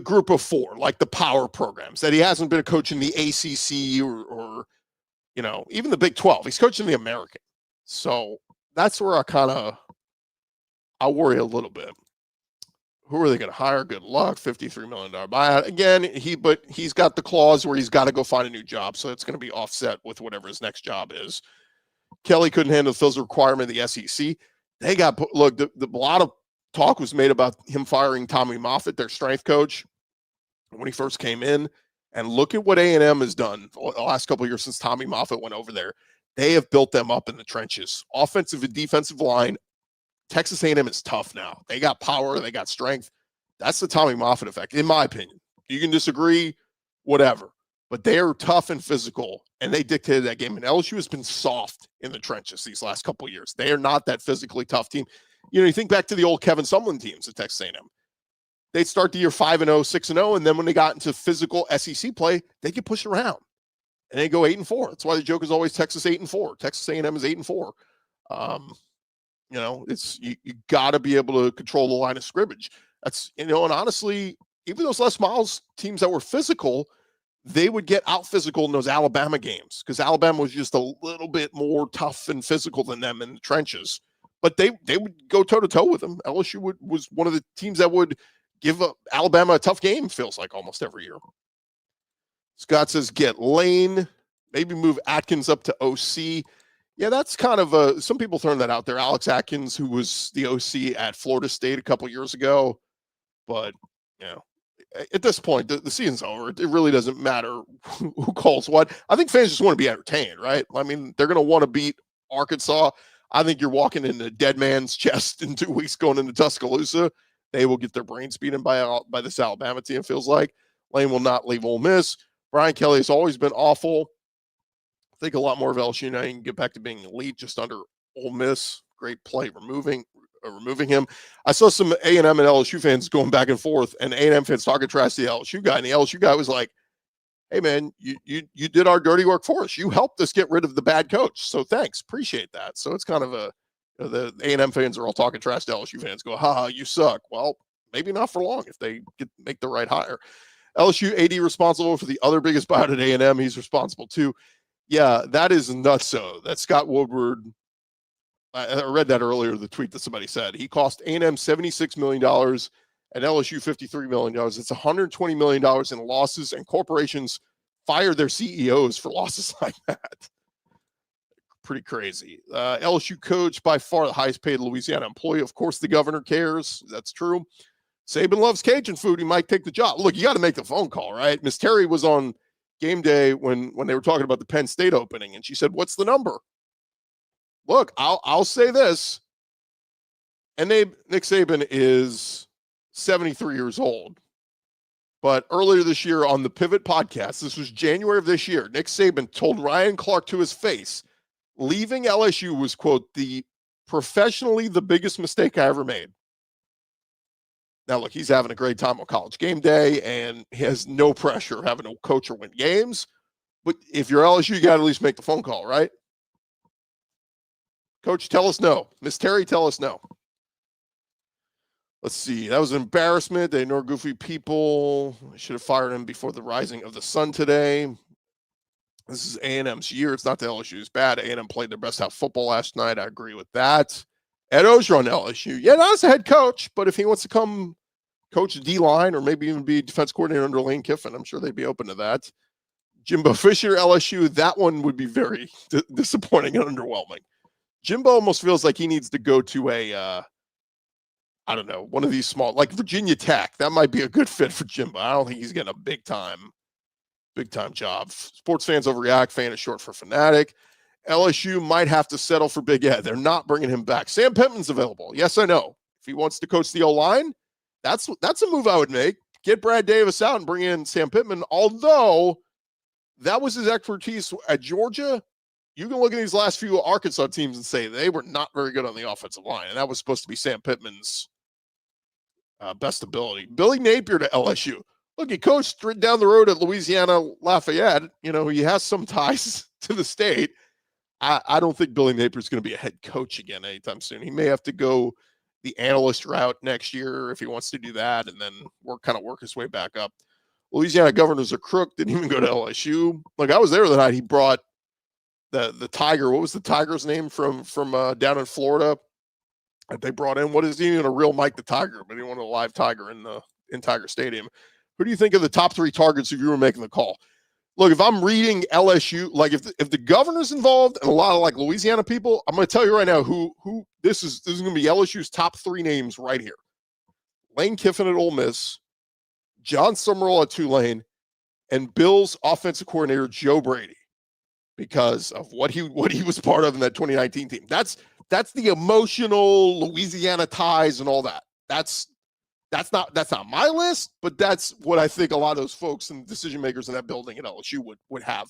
group of 4, like the power programs, that he hasn't been a coach in the ACC or even the Big 12. He's coaching the American. So that's where I worry a little bit. Who are they going to hire? Good luck. $53 million buyout. Again, he's got the clause where he's got to go find a new job. So it's going to be offset with whatever his next job is. Kelly couldn't handle Phil's requirement of the SEC. They got, look, a lot of talk was made about him firing Tommy Moffitt, their strength coach, when he first came in. And look at what A&M has done the last couple of years since Tommy Moffitt went over there. They have built them up in the trenches. Offensive and defensive line. Texas A&M is tough now. They got power. They got strength. That's the Tommy Moffitt effect, in my opinion. You can disagree, whatever. But they are tough and physical, and they dictated that game. And LSU has been soft in the trenches these last couple of years. They are not that physically tough team. You think back to the old Kevin Sumlin teams at Texas A&M. They'd start the year 5-0, 6-0, and then when they got into physical SEC play, they get pushed around. And they go 8-4. That's why the joke is always Texas 8-4. Texas A&M is 8-4. It's you got to be able to control the line of scrimmage. That's and honestly, even those Les Miles teams that were physical, they would get out physical in those Alabama games because Alabama was just a little bit more tough and physical than them in the trenches. But they would go toe to toe with them. LSU was one of the teams that would give Alabama a tough game. Feels like almost every year. Scott says get Lane, maybe move Atkins up to OC. Yeah, that's kind of some people throwing that out there. Alex Atkins, who was the OC at Florida State a couple years ago, but you know, at this point, the season's over. It really doesn't matter who calls what. I think fans just want to be entertained, right? I mean, they're going to want to beat Arkansas. I think you're walking in a dead man's chest in 2 weeks going into Tuscaloosa. They will get their brains beaten by this Alabama team, it feels like. Lane will not leave Ole Miss. Brian Kelly has always been awful. I think a lot more of LSU now. You can get back to being elite just under Ole Miss. Great play removing him. I saw some A&M and LSU fans going back and forth, and A&M fans talking trash to the LSU guy, and the LSU guy was like, hey, man, you did our dirty work for us. You helped us get rid of the bad coach, so thanks. Appreciate that. So it's kind of the A&M fans are all talking trash to LSU fans, go, ha, you suck. Well, maybe not for long if they make the right hire. LSU AD responsible for the other biggest buyout at A&M. He's responsible too. Yeah, that is nuts. So that Scott Woodward, I read that earlier, the tweet that somebody said. He cost A&M $76 million and LSU $53 million. It's $120 million in losses, and corporations fire their CEOs for losses like that. Pretty crazy. LSU coach, by far the highest paid Louisiana employee. Of course, the governor cares. That's true. Saban loves Cajun food. He might take the job. Look, you got to make the phone call, right? Miss Terry was on Game Day when they were talking about the Penn State opening, and she said, what's the number? Look, I'll say this. And Nick Saban is 73 years old. But earlier this year on the Pivot podcast, this was January of this year, Nick Saban told Ryan Clark to his face, leaving LSU was, quote, professionally the biggest mistake I ever made. Now, look, he's having a great time on College Game Day, and he has no pressure of having to coach or win games. But if you're LSU, you got to at least make the phone call, right? Coach, tell us no. Miss Terry, tell us no. Let's see. That was an embarrassment. They ignore goofy people. I should have fired him before the rising of the sun today. This is A&M's year. It's not the LSU's bad. A&M played their best half football last night. I agree with that. Ed Oger on LSU. Yeah, not as a head coach, but if he wants to come coach D-line or maybe even be defense coordinator under Lane Kiffin, I'm sure they'd be open to that. Jimbo Fisher, LSU, that one would be very disappointing and underwhelming. Jimbo almost feels like he needs to go to I don't know, one of these small, like Virginia Tech. That might be a good fit for Jimbo. I don't think he's getting a big time job. Sports fans overreact. Fan is short for fanatic. LSU might have to settle for Big Ed. They're not bringing him back. Sam Pittman's available. Yes, I know. If he wants to coach the O-line, that's a move I would make. Get Brad Davis out and bring in Sam Pittman. Although that was his expertise at Georgia, you can look at these last few Arkansas teams and say they were not very good on the offensive line, and that was supposed to be Sam Pittman's best ability. Billy Napier to LSU. Look, he coached straight down the road at Louisiana Lafayette. You know, he has some ties to the state. I don't think Billy Napier is going to be a head coach again anytime soon. He may have to go the analyst route next year if he wants to do that, and then work his way back up. Louisiana governor's a crook. Didn't even go to LSU. Like, I was there the night he brought the tiger. What was the tiger's name from down in Florida that they brought in? What is he even a real Mike the Tiger? But he wanted a live tiger in Tiger Stadium. Who do you think of the top three targets if you were making the call? Look, if I'm reading LSU, like if the governor's involved and a lot of like Louisiana people, I'm going to tell you right now who this is going to be LSU's top three names right here. Lane Kiffin at Ole Miss, John Summerall at Tulane, and Bill's offensive coordinator Joe Brady, because of what he was part of in that 2019 team. That's the emotional Louisiana ties and all that. That's not my list, but that's what I think a lot of those folks and decision makers in that building at LSU would have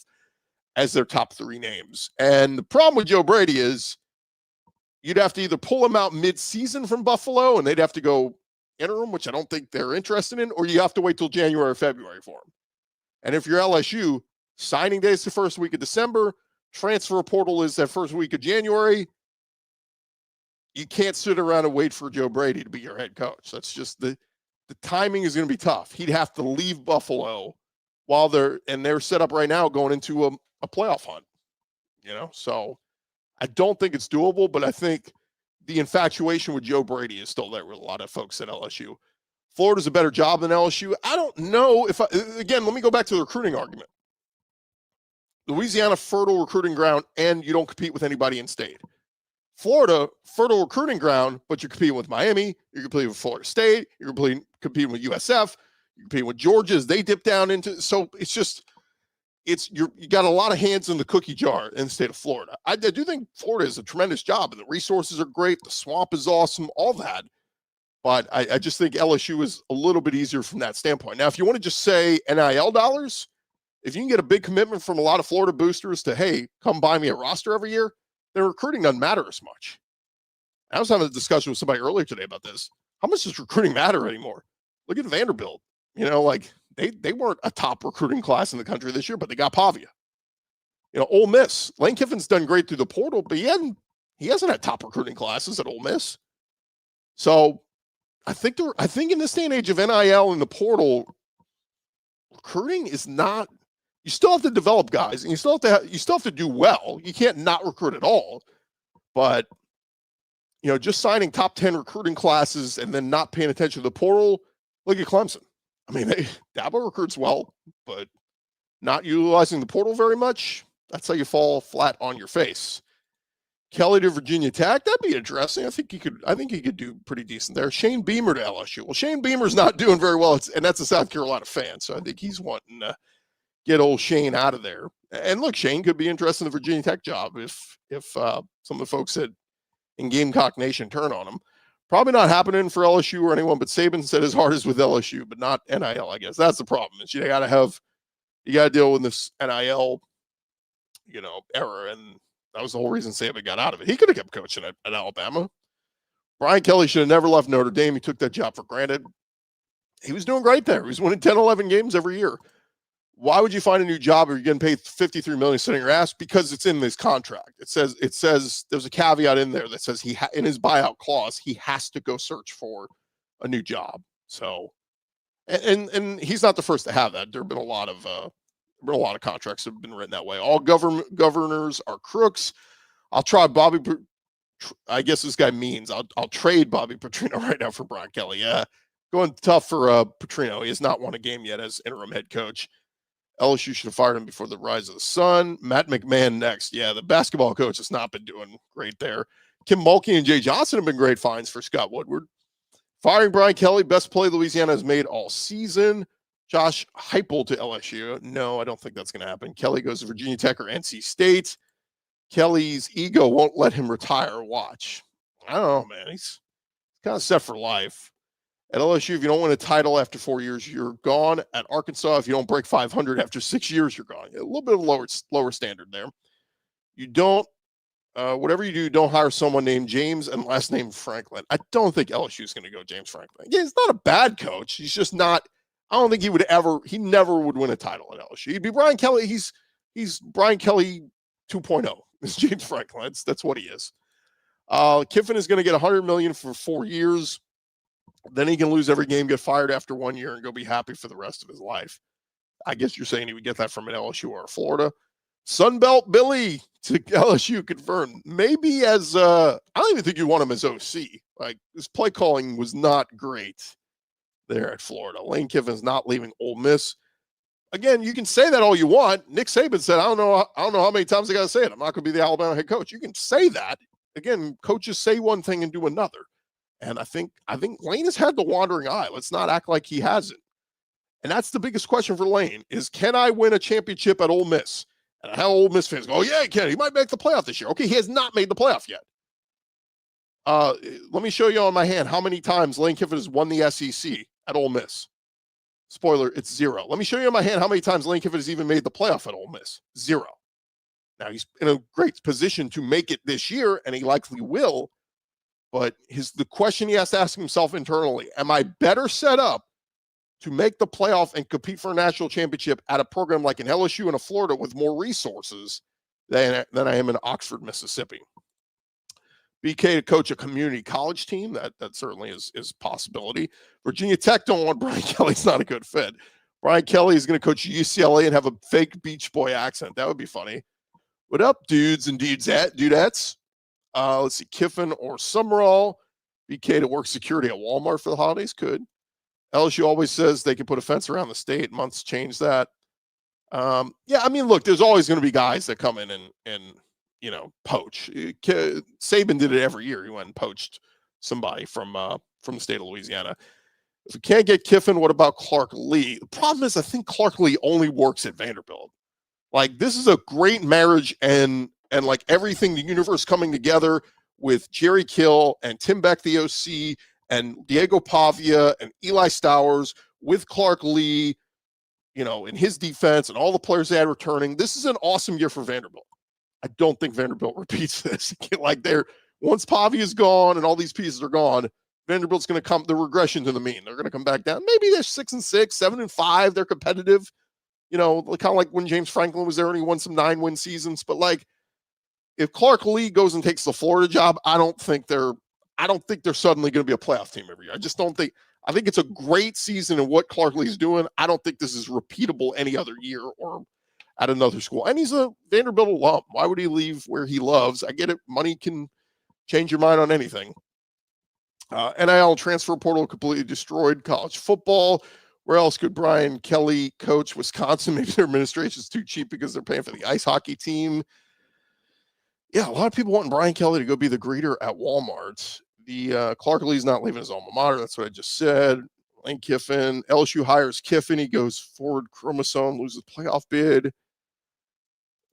as their top three names. And the problem with Joe Brady is you'd have to either pull him out mid-season from Buffalo and they'd have to go interim, which I don't think they're interested in, or you have to wait till January or February for him. And if you're LSU, signing day is the first week of December, transfer portal is that first week of January. You can't sit around and wait for Joe Brady to be your head coach. That's just the timing is going to be tough. He'd have to leave Buffalo while they're set up right now going into a playoff hunt, So I don't think it's doable, but I think the infatuation with Joe Brady is still there with a lot of folks at LSU. Florida's a better job than LSU. I don't know again, let me go back to the recruiting argument. Louisiana, fertile recruiting ground, and you don't compete with anybody in state. Florida, fertile recruiting ground, but you're competing with Miami, you're competing with Florida State, you're competing with USF, you're competing with Georgia as they dip down into. So it's just, you got a lot of hands in the cookie jar in the state of Florida. I do think Florida is a tremendous job, and the resources are great. The swamp is awesome, all that. But I just think LSU is a little bit easier from that standpoint. Now, if you want to just say NIL dollars, if you can get a big commitment from a lot of Florida boosters to, hey, come buy me a roster every year, then recruiting doesn't matter as much. I was having a discussion with somebody earlier today about this. How much does recruiting matter anymore? Look at Vanderbilt. Like they weren't a top recruiting class in the country this year, but they got Pavia. Ole Miss. Lane Kiffin's done great through the portal, but he hasn't had top recruiting classes at Ole Miss. So I think in this day and age of NIL and the portal, recruiting is not. You still have to develop guys, and you still have to do well. You can't not recruit at all. But just signing top 10 recruiting classes and then not paying attention to the portal. Look at Clemson. I mean, Dabo recruits well, but not utilizing the portal very much. That's how you fall flat on your face. Kelly to Virginia Tech, that'd be interesting. I think he could do pretty decent there. Shane Beamer to LSU. Well, Shane Beamer's not doing very well, and that's a South Carolina fan, so I think he's wanting to get old Shane out of there. And look, Shane could be interested in the Virginia Tech job if some of the folks in Gamecock Nation turn on him. Probably not happening for LSU or anyone, but Saban said his heart is with LSU, but not NIL, I guess. That's the problem. Is you got to deal with this NIL, error, and that was the whole reason Saban got out of it. He could have kept coaching at Alabama. Brian Kelly should have never left Notre Dame. He took that job for granted. He was doing great there. He was winning 10, 11 games every year. Why would you find a new job if you're getting paid $53 million sitting your ass? Because it's in this contract. It says there's a caveat in there that says in his buyout clause, he has to go search for a new job. So, and he's not the first to have that. There have been a lot of contracts that have been written that way. All governors are crooks. I'll try Bobby. I guess this guy means I'll trade Bobby Petrino right now for Brian Kelly. Yeah, going tough for Petrino. He has not won a game yet as interim head coach. LSU should have fired him before the rise of the sun. Matt McMahon next. Yeah, the basketball coach has not been doing great there. Kim Mulkey and Jay Johnson have been great finds for Scott Woodward. Firing Brian Kelly, best play Louisiana has made all season. Josh Heupel to LSU. No, I don't think that's going to happen. Kelly goes to Virginia Tech or NC State. Kelly's ego won't let him retire. Watch. I don't know, man. He's kind of set for life. At LSU, if you don't win a title after 4 years, you're gone. At Arkansas, if you don't break 500 after 6 years, you're gone. A little bit of lower standard there. You don't, whatever you do, don't hire someone named James and last name Franklin. I don't think LSU is going to go James Franklin. Yeah, he's not a bad coach. He's just not. I don't think he never would win a title at LSU. He'd be Brian Kelly. He's Brian Kelly 2.0. It's James Franklin. That's what he is. Kiffin is going to get $100 million for 4 years. Then he can lose every game, get fired after 1 year, and go be happy for the rest of his life. I guess you're saying he would get that from an LSU or a Florida. Sunbelt Billy to LSU confirmed. Maybe I don't even think you want him as OC. Like, his play calling was not great there at Florida. Lane Kiffin's not leaving Ole Miss. Again, you can say that all you want. Nick Saban said, I don't know how many times I got to say it. I'm not going to be the Alabama head coach. You can say that. Again, coaches say one thing and do another. And I think Lane has had the wandering eye. Let's not act like he hasn't. And that's the biggest question for Lane is, can I win a championship at Ole Miss? And how Ole Miss fans go, oh, yeah, he can. He might make the playoff this year. Okay, he has not made the playoff yet. Let me show you on my hand how many times Lane Kiffin has won the SEC at Ole Miss. Spoiler, it's 0. Let me show you on my hand how many times Lane Kiffin has even made the playoff at Ole Miss. 0. Now, he's in a great position to make it this year, and he likely will. But the question he has to ask himself internally, am I better set up to make the playoff and compete for a national championship at a program like an LSU and a Florida with more resources than I am in Oxford, Mississippi? BK to coach a community college team, that certainly is a possibility. Virginia Tech don't want Brian Kelly. It's not a good fit. Brian Kelly is going to coach UCLA and have a fake Beach Boy accent. That would be funny. What up, dudes and dudettes? Let's see, Kiffin or Summerall. BK to work security at Walmart for the holidays. Could. LSU always says they can put a fence around the state. Months change that. Yeah, I mean, look, there's always going to be guys that come in and poach. Saban did it every year. He went and poached somebody from the state of Louisiana. If we can't get Kiffin, what about Clark Lee? The problem is, I think Clark Lee only works at Vanderbilt. Like, this is a great marriage, and like everything, the universe coming together with Jerry Kill and Tim Beck, the OC, and Diego Pavia and Eli Stowers with Clark Lee, in his defense and all the players they had returning. This is an awesome year for Vanderbilt. I don't think Vanderbilt repeats this. Like, once Pavia is gone and all these pieces are gone, Vanderbilt's going to come, the regression to the mean. They're going to come back down. Maybe they're 6-6, 7-5. They're competitive, kind of like when James Franklin was there and he won some 9-win seasons. But like, if Clark Lee goes and takes the Florida job, I don't think they're suddenly going to be a playoff team every year. I think it's a great season in what Clark Lee's doing. I don't think this is repeatable any other year or at another school. And he's a Vanderbilt alum. Why would he leave where he loves? I get it. Money can change your mind on anything. NIL transfer portal completely destroyed college football. Where else could Brian Kelly coach Wisconsin? Maybe their administration's too cheap because they're paying for the ice hockey team. Yeah, a lot of people want Brian Kelly to go be the greeter at Walmart. The Clark Lee's not leaving his alma mater. That's what I just said. Lane Kiffin. LSU hires Kiffin. He goes forward chromosome, loses playoff bid.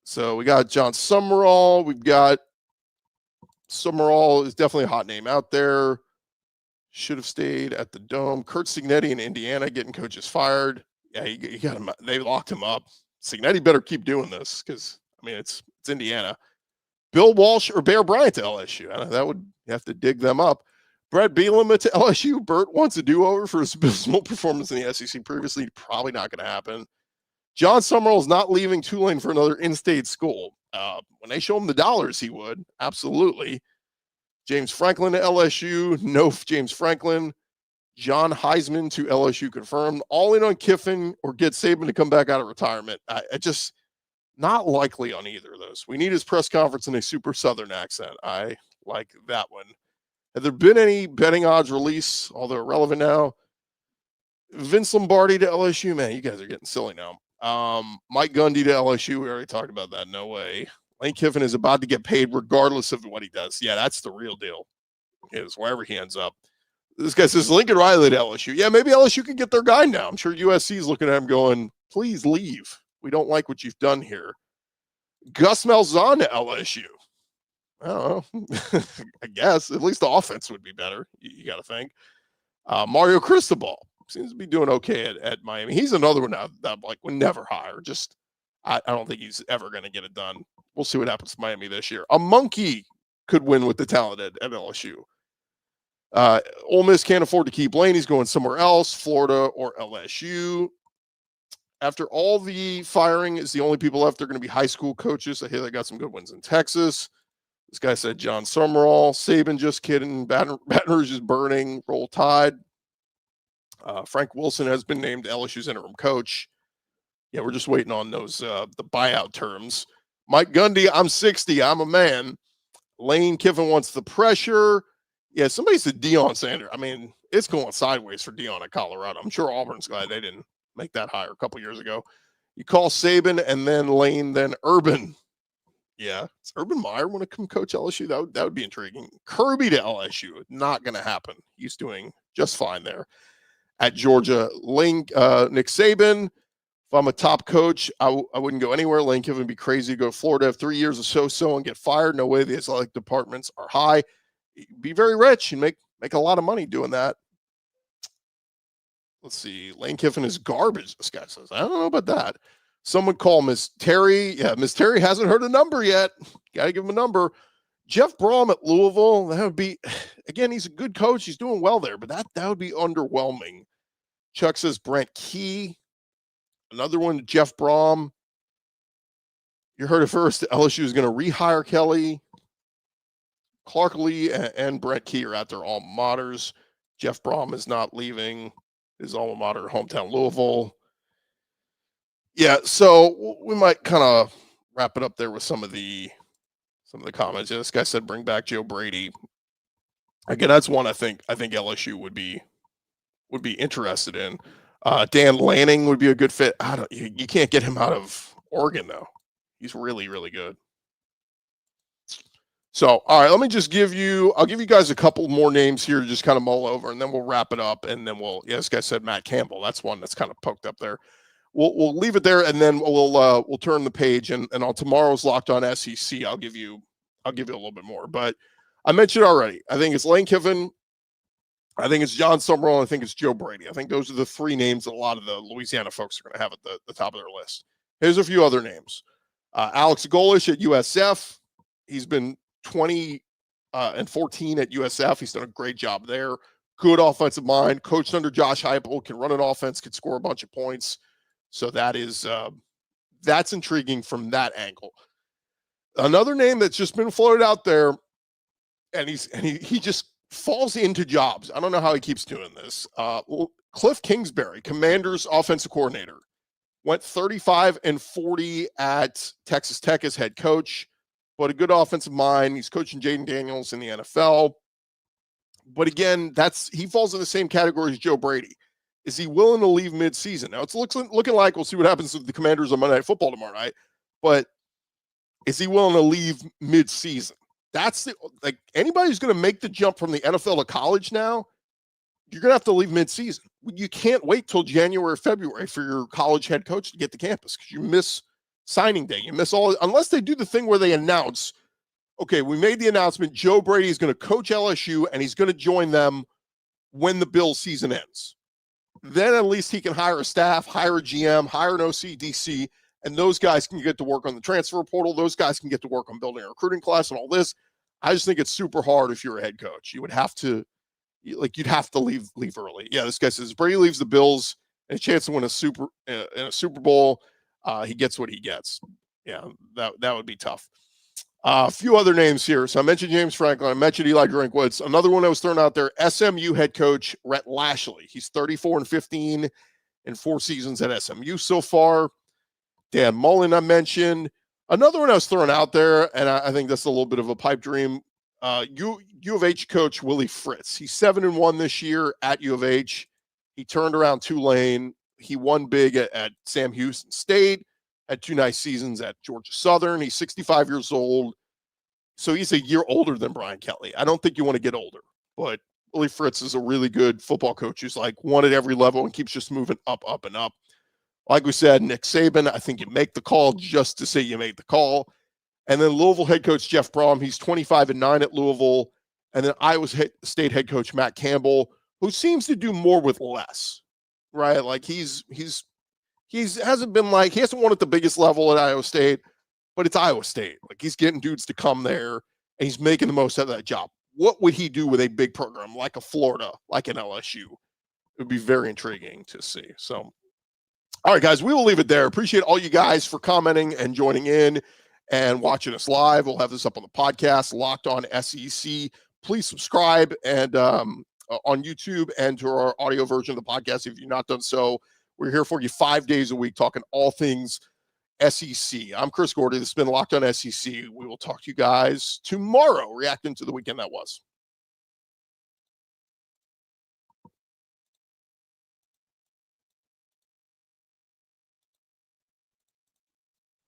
So we got John Summerall. We've got Summerall is definitely a hot name out there. Should have stayed at the Dome. Kurt Signetti in Indiana getting coaches fired. Yeah, you got him. They locked him up. Signetti better keep doing this because, I mean, it's Indiana. Bill Walsh or Bear Bryant to LSU. That would, you have to dig them up. Brett Bielema to LSU. Burt wants a do-over for his abysmal performance in the SEC previously. Probably not going to happen. John Summerall is not leaving Tulane for another in-state school. When they show him the dollars, he would. Absolutely. James Franklin to LSU. No James Franklin. John Heisman to LSU confirmed. All in on Kiffin or get Saban to come back out of retirement. I just not likely on either of those. We need his press conference in a super Southern accent. I like that one. Have there been any betting odds release, although irrelevant now? Vince Lombardi to LSU. Man, you guys are getting silly now. Mike Gundy to LSU. We already talked about that. No way. Lane Kiffin is about to get paid regardless of what he does. Yeah, that's the real deal. Is wherever he ends up. This guy says Lincoln Riley to LSU. Yeah, maybe LSU can get their guy now. I'm sure USC is looking at him going, please leave. We don't like what you've done here. Gus Malzahn to LSU. I don't know. I guess at least the offense would be better. You got to think. Mario Cristobal seems to be doing okay at Miami. He's another one that like would never hire. Just I don't think he's ever going to get it done. We'll see what happens to Miami this year. A monkey could win with the talent at LSU. Ole Miss can't afford to keep Lane. He's going somewhere else, Florida or LSU. After all the firing is the only people left. They're going to be high school coaches. I hear they got some good ones in Texas. This guy said John Summerall. Saban, just kidding. Baton Rouge is burning. Roll Tide. Frank Wilson has been named LSU's interim coach. Yeah, we're just waiting on those the buyout terms. Mike Gundy, I'm 60. I'm a man. Lane Kiffin wants the pressure. Yeah, somebody said Deion Sanders. I mean, it's going sideways for Deion at Colorado. I'm sure Auburn's glad they didn't make that hire a couple years ago. You call Saban and then Lane, then Urban. Yeah, is Urban Meyer want to come coach LSU? That would be intriguing. Kirby to LSU, not going to happen. He's doing just fine there. At Georgia, Nick Saban. If I'm a top coach, I wouldn't go anywhere. Lane Kiffin would be crazy to go to Florida, have 3 years of so-so and get fired. No way the athletic departments are high. Be very rich and make a lot of money doing that. Let's see. Lane Kiffin is garbage, this guy says. I don't know about that. Someone call Miss Terry. Yeah, Miss Terry hasn't heard a number yet. Got to give him a number. Jeff Brom at Louisville. That would be, again, he's a good coach. He's doing well there, but that would be underwhelming. Chuck says Brent Key. Another one, Jeff Brom. You heard it first. LSU is going to rehire Kelly. Clark Lee and Brett Key are at their alma maters. Jeff Brom is not leaving his alma mater, hometown Louisville. Yeah, so we might kind of wrap it up there with some of the comments. Yeah, this guy said bring back Joe Brady. Again, that's one I think LSU would be interested in. Dan Lanning would be a good fit. You can't get him out of Oregon though. He's really, really good. So, all right, let me just I'll give you guys a couple more names here to just kind of mull over, and then we'll wrap it up. And then this guy said Matt Campbell. That's one that's kind of poked up there. We'll leave it there, and then we'll turn the page. And on tomorrow's Locked On SEC, I'll give you a little bit more. But I mentioned already, I think it's Lane Kiffin, I think it's John Summerall, and I think it's Joe Brady. I think those are the three names that a lot of the Louisiana folks are going to have at the top of their list. Here's a few other names. Alex Golish at USF. He's been 20 and 14 at USF. He's done a great job there. Good offensive mind. Coached under Josh Heupel. Can run an offense. Could score a bunch of points. So that's intriguing from that angle. Another name that's just been floated out there, and he just falls into jobs. I don't know how he keeps doing this. Cliff Kingsbury, Commanders offensive coordinator, went 35 and 40 at Texas Tech as head coach, but a good offensive mind. He's coaching Jaden Daniels in the NFL. But again, he falls in the same category as Joe Brady. Is he willing to leave mid-season? Now, it's looking like we'll see what happens with the Commanders on Monday Night Football tomorrow night, but is he willing to leave mid-season? That's anybody who's going to make the jump from the NFL to college now, you're going to have to leave mid-season. You can't wait till January or February for your college head coach to get to campus because you miss signing day. You miss unless they do the thing where they announce, okay, we made the announcement, Joe Brady is going to coach LSU and he's going to join them when the Bills season ends. Then at least he can hire a staff, hire a GM, hire an OCDC, and those guys can get to work on the transfer portal. Those guys can get to work on building a recruiting class and all this. I just think it's super hard if you're a head coach. You would have to, you'd have to leave early. Yeah, this guy says Brady leaves the Bills and a chance to win in a Super Bowl. He gets what he gets. Yeah, that would be tough. A few other names here. So I mentioned James Franklin. I mentioned Eli Drinkwitz. Another one that was thrown out there, SMU head coach Rhett Lashley. He's 34 and 15 in 4 seasons at SMU so far. Dan Mullen I mentioned. Another one I was thrown out there, and I think that's a little bit of a pipe dream. U of H coach Willie Fritz. He's 7-1 this year at U of H. He turned around Tulane. He won big at Sam Houston State. Had 2 nice seasons at Georgia Southern. He's 65 years old. So he's a year older than Brian Kelly. I don't think you want to get older, but Willie Fritz is a really good football coach who's won at every level and keeps just moving up, up, and up. Like we said, Nick Saban, I think you make the call just to say you made the call. And then Louisville head coach Jeff Brom, he's 25 and 9 at Louisville. And then Iowa State head coach Matt Campbell, who seems to do more with less, right? He hasn't won at the biggest level at Iowa State, but it's Iowa State. He's getting dudes to come there and he's making the most out of that job. What would he do with a big program like a Florida, like an LSU? It would be very intriguing to see. So, all right, guys, we will leave it there. Appreciate all you guys for commenting and joining in and watching us live. We'll have this up on the podcast, Locked On SEC. Please subscribe and on YouTube and to our audio version of the podcast if you've not done so. We're here for you 5 days a week talking all things SEC. I'm Chris Gordy. This has been Locked On SEC. We will talk to you guys tomorrow reacting to the weekend that was.